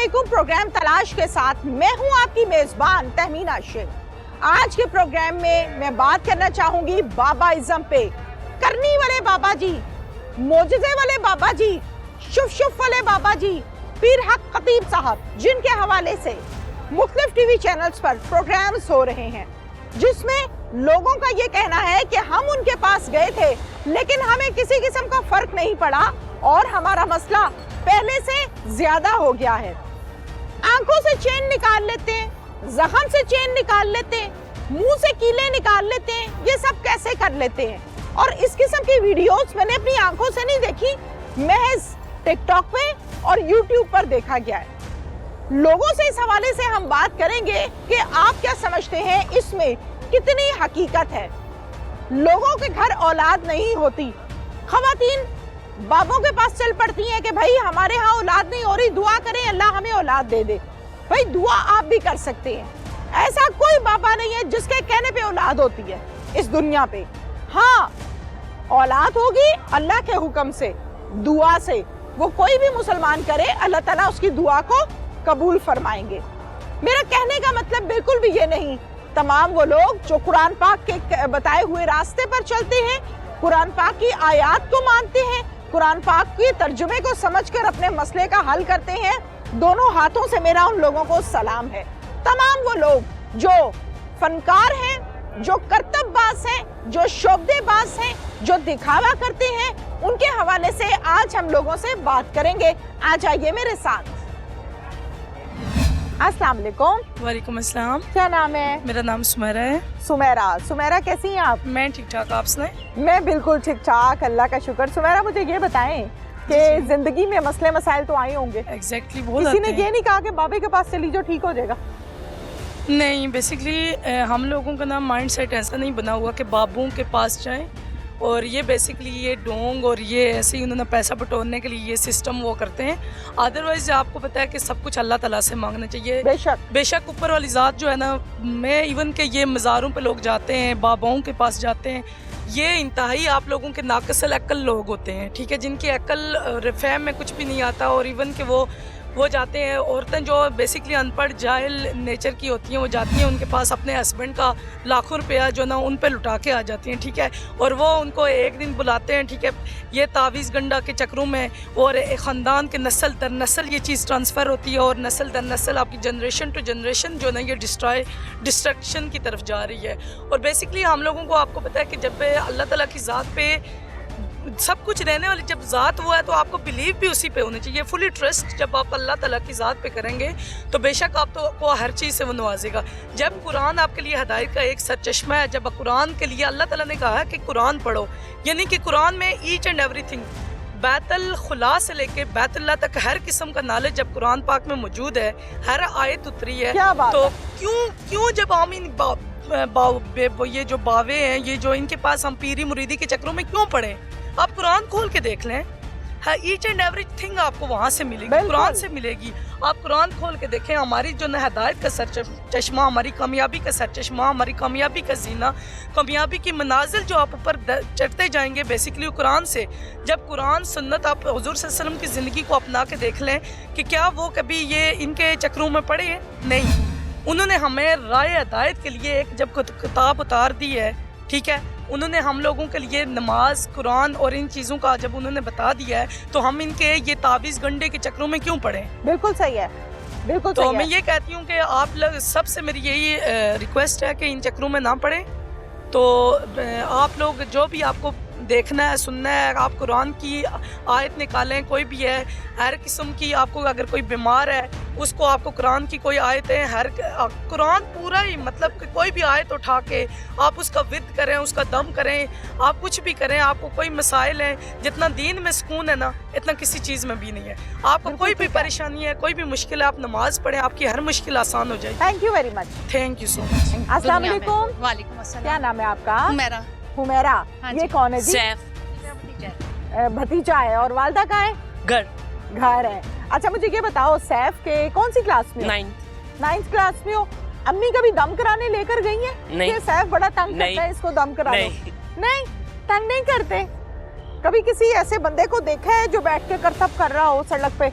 अस्सलामुअलैकुम। प्रोग्राम तलाश के साथ मैं हूं आपकी मेजबान तहमीना शेख। आज के प्रोग्राम में मैं बात करना चाहूंगी बाबाइज़म पे। करनी वाले बाबा जी, मोजज़े वाले बाबा जी, शुफ वाले बाबा जी, पीर हक खतीब साहब, जिनके हवाले से मुख्तलिफ टीवी चैनल्स पर प्रोग्राम्स हो रहे हैं, जिसमें लोगों का ये कहना है कि हम उनके पास गए थे लेकिन हमें किसी किस्म का फर्क नहीं पड़ा और हमारा मसला पहले से ज्यादा हो गया है। आंखों से चैन निकाल लेते हैं, जख्म से चैन निकाल लेते हैं, मुंह से कीले निकाल लेते हैं, ये सब कैसे कर लेते हैं? और इस किस्म की वीडियोस मैंने अपनी आंखों से नहीं देखी, महज टिकटॉक पे और यूट्यूब पर देखा गया है। लोगों से इस हवाले से हम बात करेंगे कि आप क्या समझते हैं, इसमें कितनी हकीकत है। लोगों के घर औलाद नहीं होती, खवातीन बाबों के पास चल पड़ती हैं कि भाई हमारे यहाँ औलाद नहीं हो रही, दुआ करें अल्लाह हमें औलाद दे दे। भाई दुआ आप भी कर सकते हैं, ऐसा कोई बाबा नहीं है जिसके कहने पे औलाद होती है इस दुनिया पे। हाँ, औलाद होगी अल्लाह के हुक्म से, दुआ से। वो कोई भी मुसलमान करे, अल्लाह ताला उसकी दुआ को कबूल फरमाएंगे। मेरा कहने का मतलब बिल्कुल भी ये नहीं, तमाम वो लोग जो कुरान पाक के बताए हुए रास्ते पर चलते हैं, कुरान पाक की आयत को मानते हैं, कुरान पाक के तर्जुमे को समझकर अपने मसले का हल करते हैं, दोनों हाथों से मेरा उन लोगों को सलाम है। तमाम वो लोग जो फनकार हैं, जो करतबबाज हैं, जो शोबदेबाज हैं, जो दिखावा करते हैं, उनके हवाले से आज हम लोगों से बात करेंगे। आ जाइए मेरे साथ। अस्सलाम वालेकुम। वालेकुम अस्सलाम। क्या नाम है? मेरा नाम सुमेरा है। सुमेरा कैसी हैं आप? मैं ठीक ठाक, आप सुनाएं? मैं बिल्कुल ठीक ठाक, अल्लाह का शुक्र। सुमेरा मुझे ये बताएं कि जिंदगी में मसले मसाइल तो आए होंगे। एग्जैक्टली, बहुत किसी ने ये नहीं कहा कि बाबे के पास चली जो ठीक हो जाएगा? नहीं, बेसिकली हम लोगों का ना माइंड सेट ऐसा नहीं बना हुआ कि बाबुओं के पास जाएं, और ये बेसिकली ये डोंग और ये ऐसे ही उन्होंने पैसा बटोरने के लिए ये सिस्टम वो करते हैं। अदरवाइज आपको पता है कि सब कुछ अल्लाह ताला से मांगना चाहिए। बेशक ऊपर वाली ज़ात जो है ना, मैं इवन के ये मज़ारों पे लोग जाते हैं, बाबाओं के पास जाते हैं, ये इंतहाई आप लोगों के नाक़िसल अक्ल लोग होते हैं, ठीक है, जिनकी अक्ल फहम में कुछ भी नहीं आता, और इवन के वो जाते हैं, औरतें जो बेसिकली अनपढ़ जाहिल नेचर की होती हैं, वो जाती हैं उनके पास, अपने हस्बैंड का लाखों रुपया जो ना उन पे लुटा के आ जाती हैं, ठीक है, और वो उनको एक दिन बुलाते हैं, ठीक है, ये तावीज़ गंडा के चक्रों में, और एक ख़ानदान के नस्ल दर नस्ल ये चीज़ ट्रांसफ़र होती है, और नस्ल दर नस्ल आपकी जनरेशन टू जनरेशन जो ना ये डिस्ट्रक्शन की तरफ जा रही है। और बेसिकली हम लोगों को आपको पता है कि जब अल्लाह ताला की ज़ात पे सब कुछ रहने वाली जब ज़ात हुआ है तो आपको बिलीव भी उसी पे होनी चाहिए, फुली ट्रस्ट जब आप अल्लाह ताला की ज़ात पे करेंगे तो बेशक आप तो को हर चीज़ से वो नवाजेगा। जब कुरान आपके लिए हदायत का एक सरचश्मा है, जब कुरान के लिए अल्लाह ताला ने कहा है कि कुरान पढ़ो, यानी कि कुरान में ईच एंड एवरीथिंग बैतुल खुला से लेके बैतुल्लाह तक हर किस्म का नॉलेज जब कुरान पाक में मौजूद है, हर आयत उतरी है, तो क्यों जब हम इन ये जो बावे हैं, ये जो इनके पास हम पीरी मुरीदी के चक्रों में क्यों पढ़े? आप कुरान खोल के देख लें, ईच एंड एवरीथिंग आपको वहाँ से मिलेगी, कुरान से मिलेगी। आप कुरान खोल के देखें, हमारी जो हिदायत का सर चश्मा, हमारी कामयाबी का सर चश्मा, हमारी कामयाबी का जीना, कामयाबी की मनाजिल जो आप ऊपर चढ़ते जाएंगे बेसिकली कुरान से। जब कुरान सुन्नत आप हुजूर सल्लल्लाहु अलैहि वसल्लम की ज़िंदगी को अपना के देख लें कि क्या वो कभी ये इनके चक्रों में पड़े हैं? नहीं, उन्होंने हमें राय हिदायत के लिए एक जब किताब उतार दी है, ठीक है, उन्होंने हम लोगों के लिए नमाज, कुरान और इन चीज़ों का जब उन्होंने बता दिया है, तो हम इनके ये तावीज़ गंडे के चक्रों में क्यों पड़े? बिल्कुल सही है, बिल्कुल तो सही मैं है। ये कहती हूँ कि आप लोग सबसे मेरी यही रिक्वेस्ट है कि इन चक्रों में ना पड़े। तो आप लोग जो भी आपको देखना है, सुनना है, आप कुरान की आयत निकालें, कोई भी है, हर किस्म की, आपको अगर कोई बीमार है उसको आपको कुरान की कोई आयत है, हर कुरान पूरा ही मतलब कि कोई भी आयत उठा के आप उसका विद करें, उसका दम करें, आप कुछ भी करें, आपको कोई मसाइल हैं, जितना दीन में सुकून है ना इतना किसी चीज़ में भी नहीं है। आपको कोई भी परेशानी है, कोई भी मुश्किल है, आप नमाज पढ़ें, आपकी हर मुश्किल आसान हो जाएगी। Thank you very much. Thank you so much. अस्सलाम वालेकुम। वालेकुम अस्सलाम। क्या नाम है आपका? हुमैरा। हाँ, ये कौन है जी? सैफ। भतीजा है। और वालदा कहाँ है? घर है। अच्छा मुझे ये बताओ, सैफ के कौन सी क्लास में? 9th क्लास में हो। अम्मी कभी दम कराने लेकर गई है? नहीं। सैफ बड़ा तंग करता है, इसको दम करा दो। नहीं, तंग नहीं करते। कभी किसी ऐसे बंदे को देखा है जो बैठ के करतब कर रहा हो सड़क पे?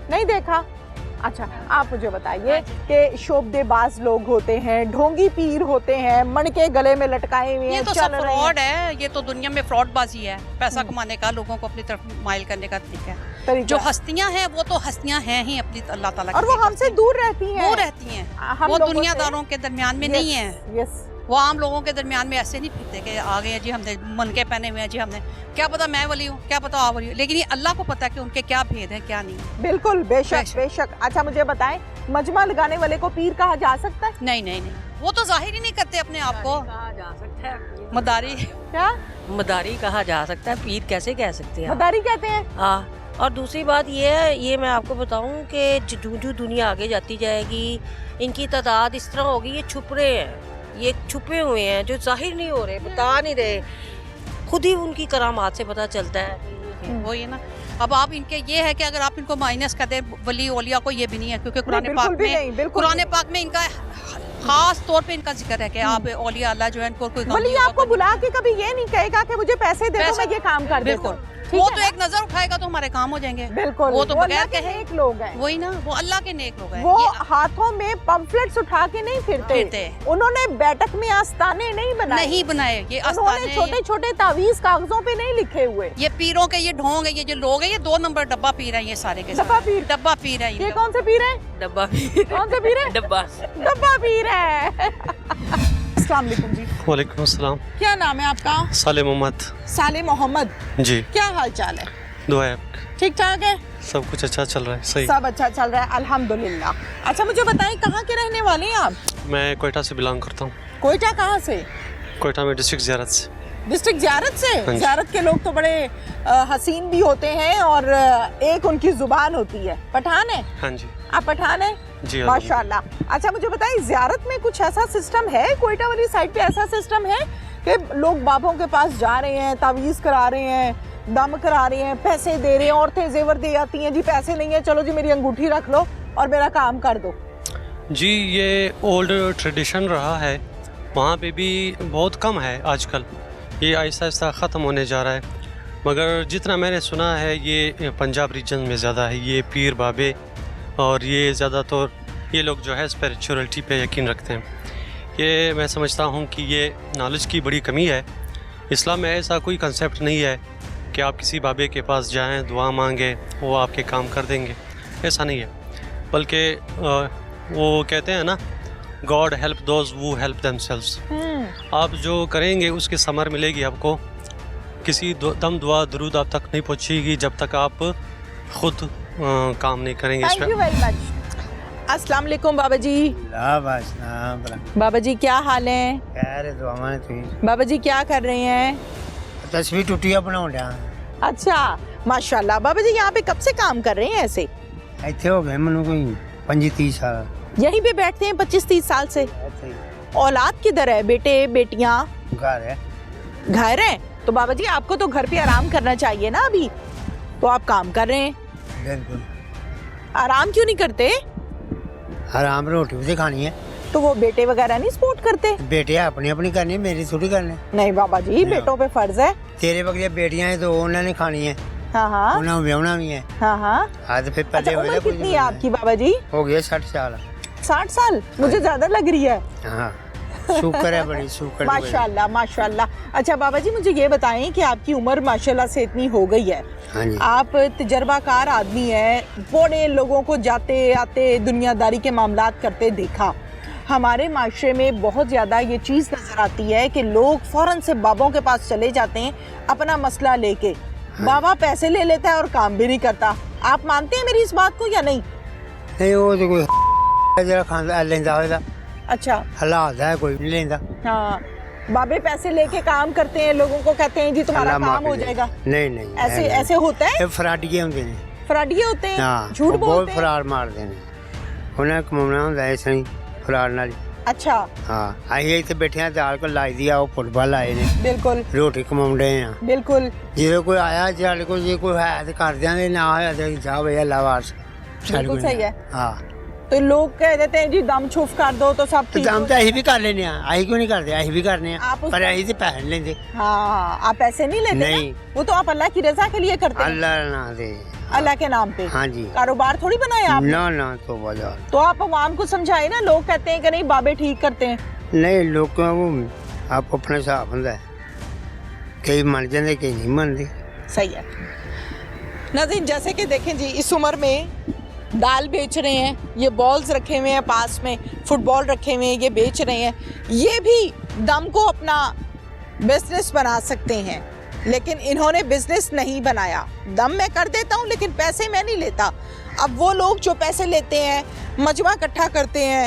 नहीं देखा। अच्छा, आप मुझे बताइए कि शोबदेबाज लोग होते हैं, ढोंगी पीर होते हैं, मणके गले में लटकाए हुए हैं, ये तो चल सब रहे हैं। फ्रॉड है, ये तो दुनिया में फ्रॉड बाजी है, पैसा कमाने का, लोगों को अपनी तरफ माइल करने का तरीका है। तरीका। जो हस्तियां हैं वो तो हस्तियां हैं ही अपनी अल्लाह ताला की और वो तरफ हमसे से। दूर रहती हैं। वो रहती हैं, हम वो लोगों से- दुनियादारों के दरमियान में नहीं है। यस, वो आम लोगों के दरमियान में ऐसे नहीं फिरते कि आ गए हैं जी, हमने मनके पहने हुए हैं जी, हमने क्या पता मैं वली हूँ, क्या पता आप वली हूँ, लेकिन ये अल्लाह को पता है कि उनके क्या भेद हैं क्या नहीं है। बिल्कुल, बेशक बेशक। बेशक। अच्छा, मुझे बताएं, मजमा लगाने वाले को पीर कहा जा सकता है? नहीं नहीं नहीं, वो तो जाहिर ही नहीं करते अपने आप को। कहा जा सकता है, मदारी क्या मदारी कहा जा सकता है, पीर कैसे कह सकते हैं? मदारी कहते हैं? हाँ, और दूसरी बात ये है, ये मैं आपको बताऊं कि जो दुनिया आगे जाती जाएगी, इनकी तादाद इस तरह होगी, ये छुप रहे हैं, ये छुपे हुए हैं, जो जाहिर नहीं हो रहे, बता नहीं रहे, खुद ही उनकी करामात से पता चलता है। वही है ना। अब आप इनके ये है कि अगर आप इनको माइनस कर दें, वली ओलिया को ये भी नहीं है, क्योंकि कुरान बिल्कुल पाक भी नहीं, में बिल्कुल कुरान नहीं। पाक में इनका खास तौर पे इनका जिक्र है कि आप औलिया अल्लाह जो है इनको कोई गम वली नहीं होगा, आपको बुला के कभी ये नहीं कहेगा कि मुझे पैसे दे दो, पैसा- मैं ये काम कर देता बिल्कुल, हूँ। ठीक वो है तो ना? एक नजर उठाएगा तो हमारे काम हो जाएंगे। बिल्कुल, वो तो अल्लाह बगैर के कहे, नेक लोग हैं। वही ना, वो अल्लाह के नेक लोग हैं। वो ये हाथों में पंफलेट्स उठा के नहीं फिरते, फिरते। उन्होंने बैठक में आस्ताने नहीं बनाए, नहीं बनाए, ये उन्होंने आस्थाने, छोटे छोटे तावीज कागजों पे नहीं लिखे हुए। ये पीरों के ये ढोंग है, ये जो लोग हैं, ये 2 नंबर डब्बा पी रहे हैं, ये सारे के डब्बा सारे पीर? डब्बा पी रहे हैं ये ये कौन से पीर है? डब्बा कौन से पीर है? डब्बा डब्बा पीर है। अस्सलाम वालेकुम जी, वालेकुम अस्सलाम। क्या नाम है आपका? साले मोहम्मद। साले मोहम्मद, जी, क्या हाल चाल है? दुआ है आपकी। ठीक ठाक है? सब कुछ अच्छा चल रहा है। सही। सब अच्छा चल रहा है, अल्हम्दुलिल्लाह। अच्छा, मुझे बताएं, कहाँ के रहने वाले हैं आप? मैं कोयटा से बिलोंग करता हूँ। कोयटा कहाँ से? कोयटा में डिस्ट्रिक्ट ज़ियारत से। डिस्ट्रिक्ट ज़ियारत से? जी। ज़ियारत के लोग तो बड़े हसीन भी होते हैं और एक उनकी जुबान होती है। पठान है? हाँ जी। आप पठान है? जी माशाल्लाह। अच्छा, मुझे बताइए, ज़ियारत में कुछ ऐसा सिस्टम है, कोयटा वाली साइड पे ऐसा सिस्टम है कि लोग बाबों के पास जा रहे हैं, तावीज़ करा रहे हैं, दम करा रहे हैं, पैसे दे रहे हैं, औरतें जेवर दे आती हैं, जी पैसे नहीं है, चलो जी मेरी अंगूठी रख लो और मेरा काम कर दो। जी, ये ओल्ड ट्रेडिशन रहा है, वहाँ पे भी बहुत कम है आजकल। ये आहिस्ता आहिस्ता ख़त्म होने जा रहा है, मगर जितना मैंने सुना है ये पंजाब रीजन में ज़्यादा है। ये पीर बाबे और ये ज़्यादातर ये लोग जो है स्पिरिचुअलिटी पे यकीन रखते हैं। ये मैं समझता हूँ कि ये नॉलेज की बड़ी कमी है। इस्लाम में ऐसा कोई कंसेप्ट नहीं है कि आप किसी बाबे के पास जाएं, दुआ मांगे, वो आपके काम कर देंगे, ऐसा नहीं है। बल्कि वो कहते हैं ना, गॉड हेल्प दोज वो हेल्प देमसेल्व्स। आप जो करेंगे उसकी समर मिलेगी आपको। किसी दम दुआ दरूद आप तक नहीं पहुँचेगी जब तक आप खुद काम नहीं करेंगे इस थैंक यू पर। Very much. अस्सलाम वालेकुम बाबा जी। बाबा जी क्या हाल है? बाबा जी क्या कर रहे हैं? तस्वीर टुटिया बनाउण डया अच्छा, माशाल्लाह। बाबा जी यहाँ पे कब से काम कर रहे हैं ऐसे? ਇੱਥੇ ਹੋ ਗਏ ਮੈਨੂੰ ਕੋਈ 25-30 ਸਾਲ यहीं पे बैठते हैं 25-30 साल से? ਇੱਥੇ ਹੀ औलाद किधर है? बेटे बेटियाँ ਘਰ ਹੈ घर हैं? तो बाबा जी आपको तो घर पे आराम करना चाहिए ना अभी, तो आप काम कर रहे हैं, ਬਿਲਕੁਲ आराम क्यों नहीं करते? ਆਰਾਮ ਰੋਟੀ ਵੀ ਤੇ ਖਾਣੀ ਹੈ तो वो बेटे वगैरह नहीं सपोर्ट करते? ਬੇਟੇ ਆਪਣੀ ਆਪਣੀ ਕਰਨੀ ਹੈ, ਮੇਰੀ ਥੋੜੀ ਕਰਨੀ नहीं बाबा जी, बेटों पे फर्ज है। ਤੇਰੇ ਵਰਗੀਆਂ ਬੇਟੀਆਂ ਹੈ तो ਉਹਨਾਂ ਨੇ ਖਾਣੀ ਹੈ, हाँ हाँ ਉਹਨਾਂ ਨੂੰ ਵਿਆਹਣਾ ਵੀ ਹੈ। हाँ हाँ। ਆ ਤੇ ਫਿਰ अच्छा, ਪਹਿਲੇ उम्र ਵੇਲੇ कितनी है आपकी बाबा जी? ਹੋ ਗਏ 60 ਸਾਲ 60 साल? मुझे ज्यादा लग रही है। हाँ शुक्र है बड़ी शुक्र है बड़ी। माशाल्लाह माशाल्लाह। अच्छा बाबा जी, मुझे ये बताएं कि आपकी उम्र माशाल्लाह से इतनी हो गई है, हाँ जी आप तजर्बाकार आदमी हैं, बड़े लोगों को जाते आते दुनियादारी के मामलात करते देखा। हमारे माशरे में बहुत ज़्यादा ये चीज़ नज़र आती है कि लोग फ़ौरन से बाबों के पास चले जाते हैं अपना मसला लेके। बाबा पैसे ले लेता है और काम भी नहीं करता। आप मानते हैं मेरी इस बात को या नहीं? नहीं वो तो कोई जरा खांदा लेंदा होएगा, अच्छा हालात है कोई नहीं लेंदा। हाँ, बाबे पैसे लेके काम करते हैं, लोगों को कहते हैं जी तुम्हारा अल्लाह काम माफ़ी हो दे। जाएगा। नहीं नहीं ऐसे नहीं। ऐसे होता है? ये फराडिये होंदे ने, फराडिये होते हैं, हाँ झूठ वो बहुत बोलते हैं। फरार मारते ने, उन्हें कमाना होंदा है सही फरार नाल। अच्छा, हाँ ਅਸੀਂ ਇੱਥੇ ਬੈਠੇ ਆ ਦਾਲ ਕੋ ਲਾਈ ਦੀ ਆ, ਉਹ ਫੁੱਟਬਾਲ ਲਾਏ ਨੇ, बिल्कुल ਰੋਟੀ ਕਮਾਉਂਦੇ ਆ। बिल्कुल। ਜਦੋਂ ਕੋਈ ਆਇਆ ਸਾਡੇ ਕੋਲ, ਜੇ ਕੋਈ ਹੈ ਤੇ ਕਰ ਦਿਆਂਗੇ, ਨਾ ਹੋਇਆ ਤੇ ਜਾ ਭਈਆ ਲਾਵਾਸ। बिल्कुल सही है। हाँ तो लोग कह देते हैं जी दम छुप कर दो तो सब ठीक ਦਮ हो ਤਾਂ ਅਸੀਂ ਵੀ ਕਰ ਲੈਨੇ ਆ, ਅਸੀਂ ਕਿਉਂ ਨਹੀਂ ਕਰਦੇ, ਅਸੀਂ ਵੀ ਕਰਨੇ ਆ, आप उस- ਪਰ ਅਸੀਂ ਤੇ ਪੈਸੇ ਨਹੀਂ ਲੈਂਦੇ। हाँ आप पैसे नहीं लेते नहीं। ना? वो तो आप अल्लाह की रजा के लिए करते हैं, ਅੱਲਾ ਨਾ ਦੇ। अल्लाह के नाम पे। हाँ जी। कारोबार थोड़ी बनाया आप, ਨਾ ਨਾ ਤੋਂ ਬਾਜ਼ਾਰ तो आप अवाम को समझाए ना। लोग कहते हैं कि नहीं बाबे ठीक करते हैं। ਨਹੀਂ, ਲੋਕਾਂ ਨੂੰ ਆਪ ਆਪਣਾ ਹਿਸਾਬ ਹੁੰਦਾ ਹੈ, ਕਈ ਮੰਨ ਜਾਂਦੇ ਕਈ ਨਹੀਂ ਮੰਨਦੇ। सही है। नाज़रीन, जैसे कि देखें जी, इस उम्र में दाल बेच रहे हैं, ये बॉल्स रखे हुए हैं, पास में फुटबॉल रखे हुए हैं, ये बेच रहे हैं। ये भी दम को अपना बिजनेस बना सकते हैं, लेकिन इन्होंने बिजनेस नहीं बनाया। दम मैं कर देता हूँ लेकिन पैसे मैं नहीं लेता। अब वो लोग जो पैसे लेते हैं, मजमा इकट्ठा करते हैं,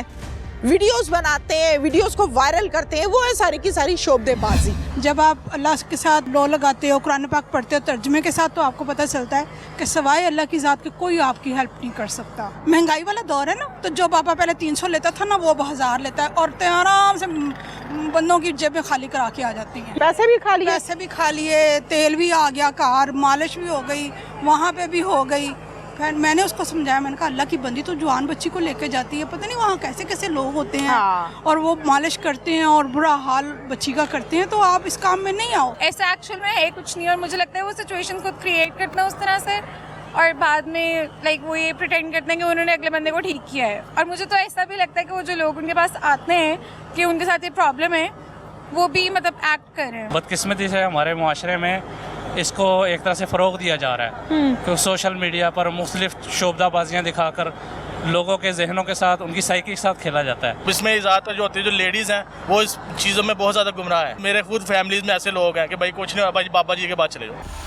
वीडियोस बनाते हैं, वीडियोस को वायरल करते हैं, वो है सारी की सारी शोबदेबाजी। जब आप अल्लाह के साथ लो लगाते हो, कुरान पाक पढ़ते हो तर्जमे के साथ, तो आपको पता चलता है कि सवाए अल्लाह की ज़ात के कोई आपकी हेल्प नहीं कर सकता। महंगाई वाला दौर है ना, तो जो बाबा पहले 300 लेता था ना, वो अब 1000 लेता है। औरतें आराम से बंदों की जेबें खाली करा के आ जाती हैं। पैसे भी खा लिए। पैसे भी खा लिए, तेल भी आ गया, कार मालिश भी हो गई, वहाँ पे भी हो गई। फिर मैंने उसको समझाया, मैंने कहा अल्लाह की बंदी तो जवान बच्ची को लेके जाती है, पता नहीं वहाँ कैसे कैसे लोग होते हैं। हाँ। और वो मालिश करते हैं और बुरा हाल बच्ची का करते हैं, तो आप इस काम में नहीं आओ। ऐसा एक्चुअल में है कुछ नहीं, और मुझे लगता है वो सिचुएशन खुद क्रिएट करना उस तरह से, और बाद में लाइक वो ये प्रिटेंड करते हैं कि उन्होंने अगले बंदे को ठीक किया है। और मुझे तो ऐसा भी लगता है कि वो जो लोग उनके पास आते हैं कि उनके साथ ये प्रॉब्लम है, वो भी मतलब एक्ट कर रहे हैं। बदकिस्मती से हमारे मुआशरे में इसको एक तरह से फ़रोग दिया जा रहा है, कि सोशल मीडिया पर मुख्तलिफ शोबदाबाजियाँ दिखाकर लोगों के जहनों के साथ, उनकी साइकी के साथ खेला जाता है। इसमें ज़्यादातर जो होती है, जो लेडीज़ हैं, वो इस चीज़ों में बहुत ज़्यादा गुमराह है। मेरे खुद फैमिलीज़ में ऐसे लोग हैं कि भाई कुछ नहीं हुआ, भाई बाबा जी के पास चले जाओ।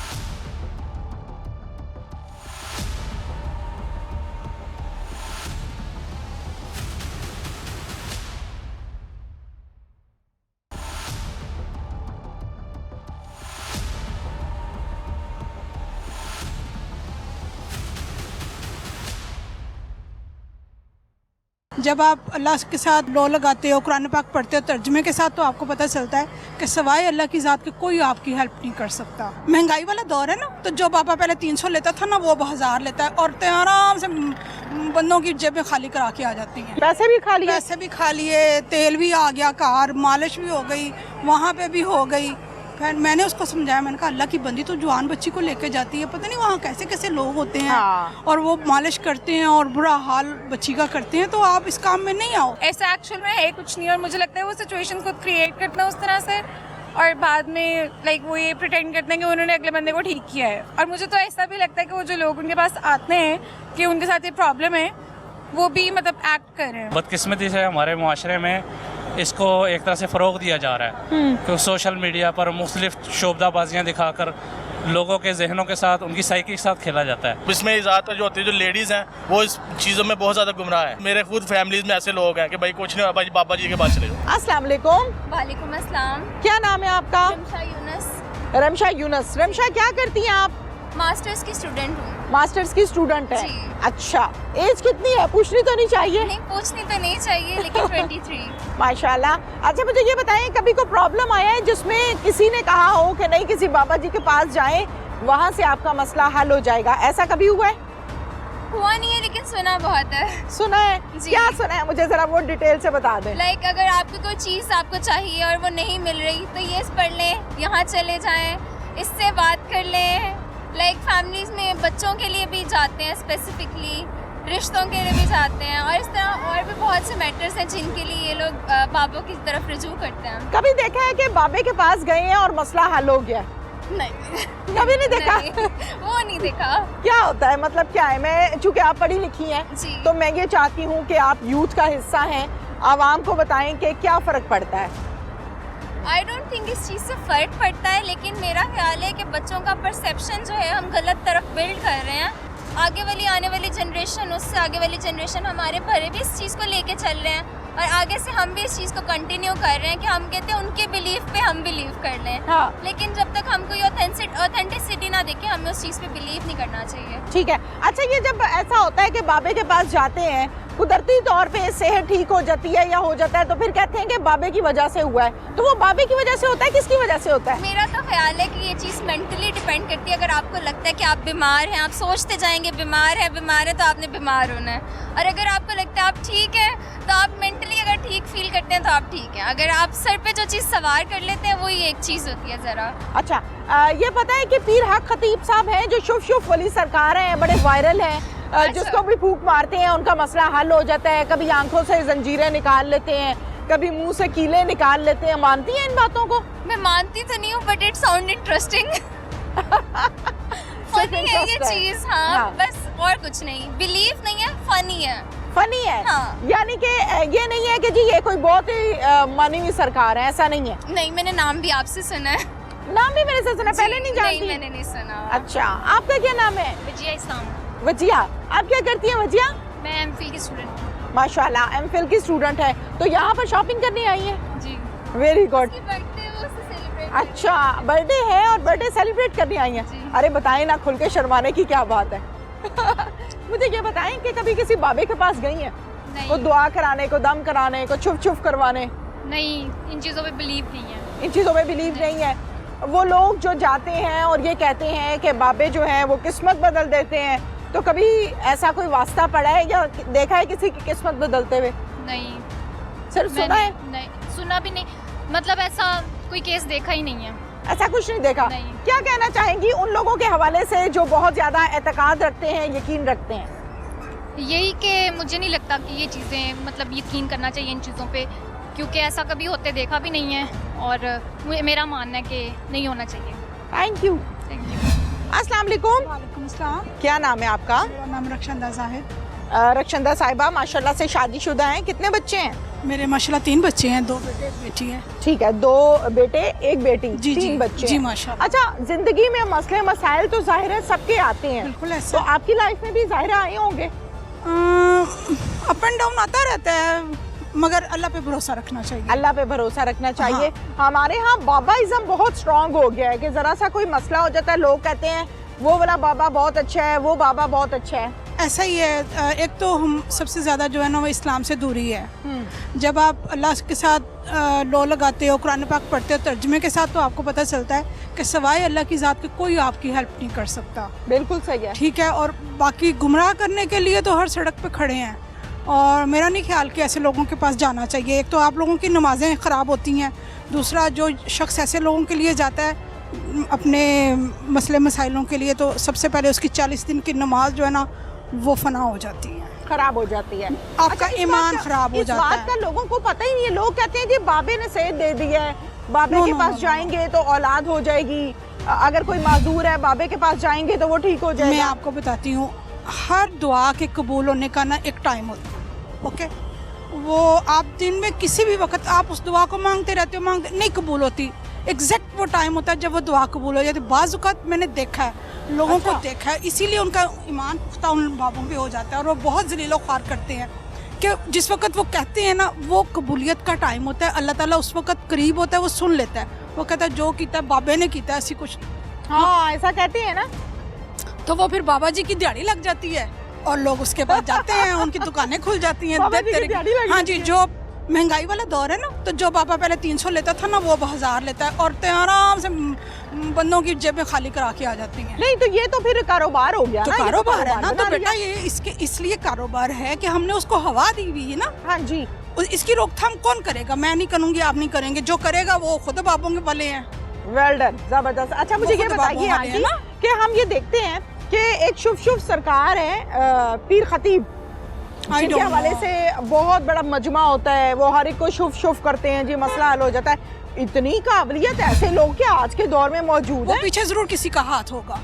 जब आप अल्लाह के साथ लो लगाते हो, कुरान पाक पढ़ते हो तर्जमे के साथ, तो आपको पता चलता है कि सवाए अल्लाह की ज़ात के कोई आपकी हेल्प नहीं कर सकता। महंगाई वाला दौर है ना, तो जो बाबा पहले 300 लेता था ना, वो अब 1000 लेता है। औरतें आराम से बंदों की जेबें खाली करा के आ जाती हैं। पैसे भी खा लिए। पैसे भी खा लिए, तेल भी आ गया, कार मालिश भी हो गई, वहाँ पे भी हो गई। फिर मैंने उसको समझाया, मैंने कहा अल्लाह की बंदी तो जवान बच्ची को लेके जाती है, पता नहीं वहाँ कैसे कैसे लोग होते हैं। हाँ। और वो मालिश करते हैं और बुरा हाल बच्ची का करते हैं, तो आप इस काम में नहीं आओ। ऐसा एक्चुअल में है कुछ नहीं, और मुझे लगता है वो सिचुएशन खुद क्रिएट करना उस तरह से, और बाद में लाइक वो ये प्रिटेंड करते हैं कि उन्होंने अगले बंदे को ठीक किया है। और मुझे तो ऐसा भी लगता है कि वो जो लोग उनके पास आते हैं कि उनके साथ ये प्रॉब्लम है, वो भी मतलब एक्ट कर रहे हैं। बदकिस्मती से हमारे मुआशरे में इसको एक तरह से फ़रोग दिया जा रहा है, कि सोशल मीडिया पर मुख्तलिफ शोबदाबाजियाँ दिखाकर लोगों के जहनों के साथ, उनकी साइकी के साथ खेला जाता है। इसमें ज़्यादातर जो होती है, जो लेडीज़ हैं, वो इस चीज़ों में बहुत ज़्यादा गुमराह है। मेरे खुद फैमिलीज़ में ऐसे लोग हैं कि भाई कुछ नहीं हुआ, भाई बाबा जी के पास चले जाओ। अस्सलाम वालेकुम। वालेकुम अस्सलाम। क्या नाम है आपका? रमशा यूनस। रमशा यूनस। रमशा, क्या करती हैं आप? मास्टर्स की स्टूडेंट हूँ। मास्टर्स की स्टूडेंट है। जी। अच्छा, एज कितनी है? पूछनी तो नहीं चाहिए? नहीं पूछनी तो नहीं चाहिए, लेकिन 23। माशाल्लाह। अच्छा, मुझे ये बताएं, कभी कोई प्रॉब्लम आया है जिसमें किसी ने कहा हो कि नहीं किसी बाबा जी के पास जाएं, वहाँ से आपका मसला हल हो जाएगा, ऐसा कभी हुआ है? हुआ नहीं है, लेकिन सुना बहुत है। सुना है? जी। क्या सुना है? मुझे जरा वो डिटेल से बता दें। लाइक अगर आपको कोई चीज़ आपको चाहिए और वो नहीं मिल रही, तो ये पढ़ लें, यहाँ चले जाएं, इससे बात कर लें। लाइक फैमिलीज़ में बच्चों के लिए भी जाते हैं, स्पेसिफिकली रिश्तों के लिए भी जाते हैं, और इस तरह और भी बहुत से मैटर्स हैं जिनके लिए ये लोग बाबों की तरफ रुजू करते हैं। कभी देखा है कि बाबे के पास गए हैं और मसला हल हो गया? नहीं, कभी नहीं देखा? नहीं, वो नहीं देखा। क्या होता है, मतलब क्या है? मैं, चूंकि आप पढ़ी लिखी हैं, जी। तो मैं ये चाहती हूँ कि आप यूथ का हिस्सा हैं, आवाम को बताएं कि क्या फ़र्क पड़ता है। आई डोंट थिंक इस चीज़ से फ़र्क पड़ता है, लेकिन मेरा ख्याल है कि बच्चों का परसेप्शन जो है हम गलत तरफ बिल्ड कर रहे हैं। आगे वाली आने वाली जनरेशन, उससे आगे वाली जनरेशन, हमारे बड़े भी इस चीज़ को लेके चल रहे हैं, और आगे से हम भी इस चीज़ को कंटिन्यू कर रहे हैं कि हम कहते हैं उनके बिलीफ पे हम बिलीव कर लें। हाँ। लेकिन जब तक हम कोई ऑथेंटिसिटी ना देखें, हमें उस चीज़ पे बिलीव नहीं करना चाहिए। ठीक है। अच्छा, ये जब ऐसा होता है कि बाबे के पास जाते हैं कुदरती तौर पे सेहत ठीक हो जाती है या हो जाता है तो फिर कहते हैं कि बाबे की वजह से हुआ है, तो वो बाबे की वजह से होता है, किसकी वजह से होता है? मेरा तो ख्याल है कि ये चीज़ मेंटली डिपेंड करती है। अगर आपको लगता है कि आप बीमार हैं, आप सोचते जाएंगे बीमार है तो आपने बीमार होना है, और अगर आपको लगता है आप ठीक हैं तो आप मेंटली अगर ठीक फील करते हैं तो आप ठीक हैं। अगर आप सर पे जो चीज़ सवार कर लेते हैं वही एक चीज़ होती है ज़रा। अच्छा, ये पता है कि पीर हक खतीब साहब हैं जो शुभ वली सरकार हैं, बड़े वायरल हैं, जिसको भी फूंक मारते हैं उनका मसला हल हो जाता है, कभी आंखों से जंजीरें निकाल लेते हैं, कभी मुंह से कीले निकाल लेते हैं। मानती हैं इन बातों को? मैं मानती तो नहीं हूँ, but it sound interesting. Funny है ये चीज़, हाँ, बस और कुछ नहीं। बिलीव नहीं है, फनी है। फनी है, हाँ। यानी कि ये नहीं है कि जी ये कोई बहुत ही मानी हुई सरकार है, ऐसा नहीं है। नहीं, मैंने नाम भी आपसे सुना है। नाम भी मेरे से सुना, पहले नहीं जानती? नहीं, मैंने नहीं सुना। अच्छा, आपका क्या नाम है? विजया इस्लाम। वजिया, आप क्या करती हैं वजिया? मैं एमफिल की स्टूडेंट हूँ। माशाल्लाह, एमफिल की स्टूडेंट है, तो यहाँ पर शॉपिंग करने आई हैं? जी। Very good. बर्थडे वो उससे सेलिब्रेट। अच्छा, बर्थडे है और बर्थडे सेलिब्रेट करने आई हैं? जी। अरे बताएं ना, खुल के शर्माने की क्या बात है। मुझे ये बताएं कि कभी किसी बाबे के पास गई हैं? नहीं। को दुआ कराने को, दम कराने को, छुप करवाने? नहीं, इन चीज़ों पे बिलीव नहीं है। इन चीज़ों में बिलीव नहीं है। वो लोग जो जाते हैं और ये कहते हैं कि बाबे जो हैं वो किस्मत बदल देते हैं, तो कभी ऐसा कोई वास्ता पड़ा है या देखा है किसी की किस्मत बदलते हुए? नहीं, सिर्फ सुना है? नहीं, सुना भी नहीं, मतलब ऐसा कोई केस देखा ही नहीं है। ऐसा कुछ नहीं देखा? नहीं। क्या कहना चाहेंगी उन लोगों के हवाले से जो बहुत ज़्यादा एतकाद रखते हैं, यकीन रखते हैं? यही कि मुझे नहीं लगता कि ये चीज़ें, मतलब यकीन करना चाहिए इन चीज़ों पे, क्योंकि ऐसा कभी होते देखा भी नहीं है, और मेरा मानना है कि नहीं होना चाहिए। Thank you. Thank you. अस्सलाम वालेकुम। वालेकुम सलाम। क्या नाम है आपका? मेरा नाम रक्षंदा जाहिद। रक्षंदा साहिबा माशाल्लाह से शादीशुदा हैं, कितने बच्चे हैं? मेरे माशाल्लाह 3 बच्चे हैं, 2 बेटे 1 बेटी है। ठीक है, 2 बेटे 1 बेटी, जी 3 बच्चे जी हैं। माशाल्लाह। अच्छा, जिंदगी में मसले मसाइल तो जाहिर है सबके आते हैं, बिल्कुल तो ऐसा। आपकी लाइफ में भी जाहिर आए होंगे? अप एंड डाउन आता रहता है, मगर अल्लाह पे भरोसा रखना चाहिए। अल्लाह पे भरोसा रखना चाहिए। हमारे यहाँ बाबाइज़म बहुत स्ट्रांग हो गया है कि ज़रा सा कोई मसला हो जाता है, लोग कहते हैं वो वाला बाबा बहुत अच्छा है, वो बाबा बहुत अच्छा है। ऐसा ही है। एक तो हम सबसे ज़्यादा जो है ना वो इस्लाम से दूरी है। जब आप अल्लाह के साथ लो लगाते हो, कुरान पाक पढ़ते हो तर्जमे के साथ, तो आपको पता चलता है कि सवाए अल्लाह की ज़ात के कोई आपकी हेल्प नहीं कर सकता। बिल्कुल सही है। ठीक है, और बाकी गुमराह करने के लिए तो हर सड़क पे खड़े हैं, और मेरा नहीं ख्याल कि ऐसे लोगों के पास जाना चाहिए। एक तो आप लोगों की नमाज़ें ख़राब होती हैं, दूसरा जो शख्स ऐसे लोगों के लिए जाता है अपने मसले मसाइलों के लिए, तो सबसे पहले उसकी 40 दिन की नमाज जो है ना वो फना हो जाती है, खराब हो जाती है। आपका ईमान खराब हो जाता इस बात का है। लोगों को पता ही नहीं है। लोग कहते हैं जी बाबे ने सेहत दे दी है, बाबे के पास जाएंगे तो औलाद हो जाएगी, अगर कोई माजूर है बाबे के पास जाएंगे तो वो ठीक हो जाएगा। मैं आपको बताती हूँ, हर दुआ के कबूल होने का ना एक टाइम होता है। ओके, वो आप दिन में किसी भी वक्त आप उस दुआ को मांगते रहते हो, मांगते नहीं कबूल होती। एग्जैक्ट वो टाइम होता है जब वो दुआ कबूल हो जाती है। बाज़ औक़ात मैंने देखा है, लोगों को देखा है, इसीलिए उनका ईमान पुख्ता उन बाबों पे हो जाता है, और वो बहुत ज़लील ख्वार करते हैं कि जिस वक्त वो कहते हैं ना वो कबूलियत का टाइम होता है, अल्लाह ताला उस वक्त करीब होता है, वो सुन लेता है। वो कहता है जो कीता बाबे ने कीता, ऐसी कुछ। हाँ, ऐसा कहते हैं ना। तो वो फिर बाबा जी की दिहाड़ी लग जाती है और लोग उसके पास जाते हैं, उनकी दुकानें खुल जाती हैं। बाबा जी की दिहाड़ी लग हाँ जाती जी, है। जो महंगाई वाला दौर है ना, तो जो बाबा पहले 300 लेता था ना वो अब 1000 लेता है, और आराम से बंदों की जेबें खाली करा के आ जाती हैं। नहीं तो ये तो फिर कारोबार हो गया तो ना, ये कारोबार है ना, बना तो बेटा लिया। ये इसके इसलिए कारोबार है कि हमने उसको हवा दी हुई है ना। हाँ जी, इसकी रोकथाम कौन करेगा? मैं नहीं करूँगी, आप नहीं करेंगे, जो करेगा वो खुद बाबों के वाले हैं। वेल डन, जबरदस्त। अच्छा, मुझे ये खुद बताइए बाबों वाले हैं आंटी ना। कि हम ये देखते हैं कि एक शुभ सरकार है पीर खतीब, जिनके हवाले से बहुत बड़ा मजमा होता है, वो हर एक को शुभ करते हैं जी, मसला हल हो जाता है। इतनी काबिलियत ऐसे लोग क्या आज के दौर में मौजूद वो है? पीछे जरूर किसी का हाथ होगा।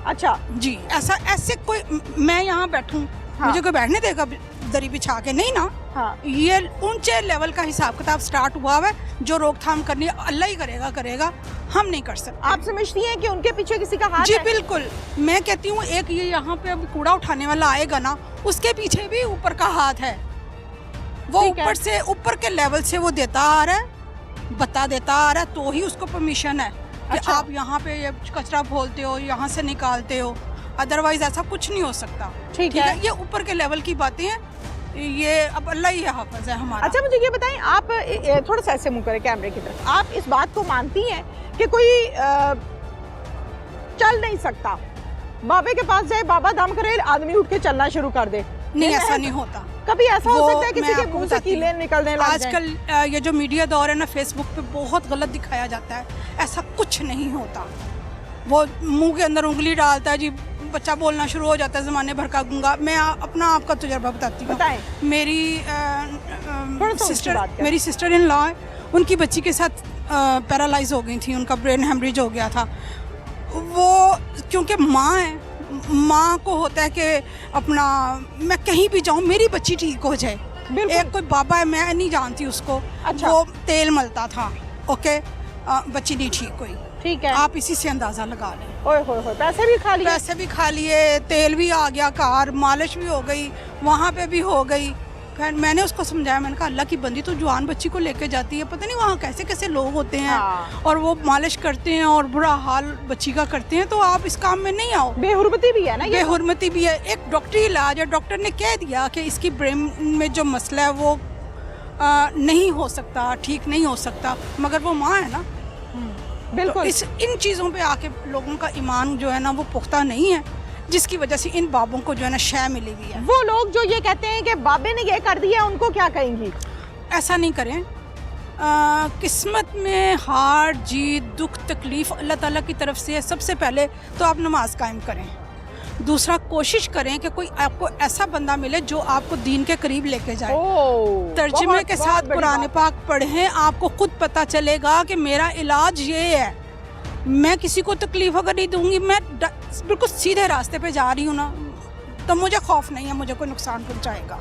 अच्छा जी, ऐसे कोई मैं यहाँ बैठूं, हाँ। मुझे कोई बैठने देगा दरी बिछा के? नहीं ना। हाँ, ये ऊंचे लेवल का हिसाब किताब स्टार्ट हुआ है, जो रोकथाम करनी है अल्लाह ही करेगा, हम नहीं कर सकते। आप समझती हैं कि उनके पीछे किसी का हाथ जी है? बिल्कुल, मैं कहती हूँ एक ये यहाँ पे अब कूड़ा उठाने वाला आएगा ना, उसके पीछे भी ऊपर का हाथ है। वो ठीक है। ऊपर से ऊपर के लेवल से वो देता आ रहा है, बता देता आ रहा है, तो ही उसको परमिशन है कि अच्छा। आप यहाँ पे ये कचरा बोलते हो, यहाँ से निकालते हो, अदरवाइज ऐसा कुछ नहीं हो सकता। ठीक है। ये ऊपर के लेवल की बातें हैं। ये अब अल्लाह ही हाफ़िज़ है हमारा। अच्छा मुझे ये बताएं, आप थोड़ा सा ऐसे मुंह करें कैमरे की तरफ, आप इस बात को मानती हैं कि कोई चल नहीं सकता, बाबे के पास जाए, बाबा दम करे, आदमी उठ के चलना शुरू कर दे? नहीं, ऐसा नहीं होता। कभी ऐसा हो वो सकता है किसी मैं के आपको मुंह से बताती हूँ। कीले निकलने लग जाएं? आजकल ये जो मीडिया दौर है ना, फेसबुक पे बहुत गलत दिखाया जाता है, ऐसा कुछ नहीं होता। वो मुंह के अंदर उंगली डालता है जी, बच्चा बोलना शुरू हो जाता है ज़माने भर का गूंगा। मैं अपना आपका तजुर्बा बताती हूँ। बताएं। मेरी सिस्टर इन लॉ है, उनकी बच्ची के साथ पैरालाइज हो गई थी, उनका ब्रेन हेमरेज हो गया था। वो क्योंकि माँ है, माँ को होता है कि अपना मैं कहीं भी जाऊँ मेरी बच्ची ठीक हो जाए। एक कोई बाबा है, मैं नहीं जानती उसको, अच्छा। वो तेल मलता था, ओके, बच्ची नहीं ठीक हुई। ठीक है, आप इसी से अंदाज़ा लगा लें। ओए होए होए, पैसे भी खा लिए? पैसे भी खा लिए, तेल भी आ गया, कार मालिश भी हो गई, वहाँ पे भी हो गई। फिर मैंने उसको समझाया, मैंने कहा अल्लाह की बंदी तो जवान बच्ची को लेके जाती है, पता नहीं वहाँ कैसे कैसे लोग होते हैं। हाँ। और वो मालिश करते हैं और बुरा हाल बच्ची का करते हैं, तो आप इस काम में नहीं आओ। बेहुरमती भी है ना ये? बेहुरमती भी है। एक डॉक्टरी इलाज है, डॉक्टर ने कह दिया कि इसकी ब्रेन में जो मसला है वो नहीं हो सकता, ठीक नहीं हो सकता, मगर वो माँ है ना। बिल्कुल। तो इन चीज़ों पे आके लोगों का ईमान जो है ना वो पुख्ता नहीं है, जिसकी वजह से इन बाबों को जो है ना शय मिली हुई है। वो लोग जो ये कहते हैं कि बाबे ने ये कर दिया, उनको क्या कहेंगी? ऐसा नहीं करें। किस्मत में हार जीत दुख तकलीफ़ अल्लाह ताला की तरफ से है। सबसे पहले तो आप नमाज कायम करें, दूसरा कोशिश करें कि कोई आपको ऐसा बंदा मिले जो आपको दीन के करीब लेके जाए। तर्जुमे के साथ कुरान पाक पढ़ें, आपको खुद पता चलेगा कि मेरा इलाज ये है, मैं किसी को तकलीफ अगर नहीं दूंगी, मैं बिल्कुल सीधे रास्ते पे जा रही हूँ ना, तो मुझे खौफ नहीं है मुझे कोई नुकसान पहुँचाएगा।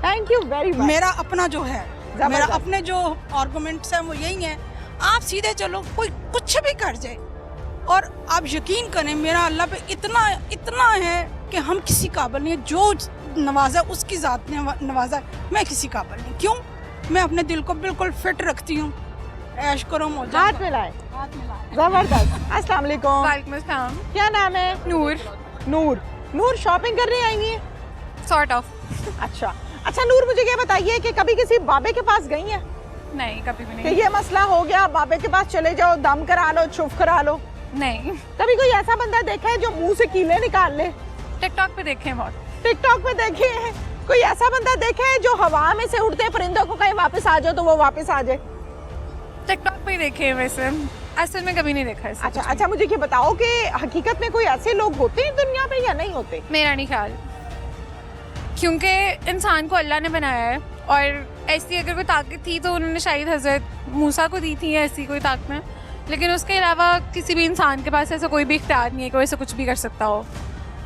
Thank you very much. मेरा अपना जो है, मेरा अपने जो आर्गूमेंट्स हैं वो यही हैं, आप सीधे चलो, कोई कुछ भी कर जाए, और आप यकीन करें मेरा अल्लाह पे इतना है कि हम किसी काबिल नहीं है। जो नवाजा उसकी ज़ात ने नवाजा, मैं किसी काबिल नहीं। क्यों? मैं अपने दिल को बिल्कुल फिट रखती हूँ। ऐश करो, मौज। हाथ मिलाए, जबरदस्त। अस्सलाम वालेकुम। वालेकुम अस्सलाम। क्या नाम है? नूर। नूर, नूर शॉपिंग करने आई हैं? Sort of. अच्छा नूर, मुझे ये बताइए कि कभी किसी बाबे के पास गई हैं? नहीं, कभी भी कि नहीं। ये मसला हो गया, बाबे के पास चले जाओ, दम करा लो, छुप करा लो? नहीं। कभी कोई ऐसा बंदा देखा है जो मुंह से कीले निकाल ले? टिकटॉक पे देखे हैं बहुत। टिकटॉक पे देखे हैं? कोई ऐसा बंदा देखा है जो हवा में से उड़ते परिंदों को कहीं वापस आ जाओ तो वो वापस आ जाए? टिकटॉक पे ही देखे हैं, वैसे असल में कभी नहीं देखा है। अच्छा मुझे ये बताओ कि हकीकत में कोई ऐसे लोग होते हैं दुनिया पे या नहीं होते? मेरा नहीं ख्याल, क्योंकि इंसान को अल्लाह ने बनाया है, और ऐसी अगर कोई ताकत थी तो उन्होंने शायद हज़रत मूसा को दी थी ऐसी कोई ताकत, लेकिन उसके अलावा किसी भी इंसान के पास ऐसा कोई भी इख्तियार नहीं है कि वो ऐसा कुछ भी कर सकता हो।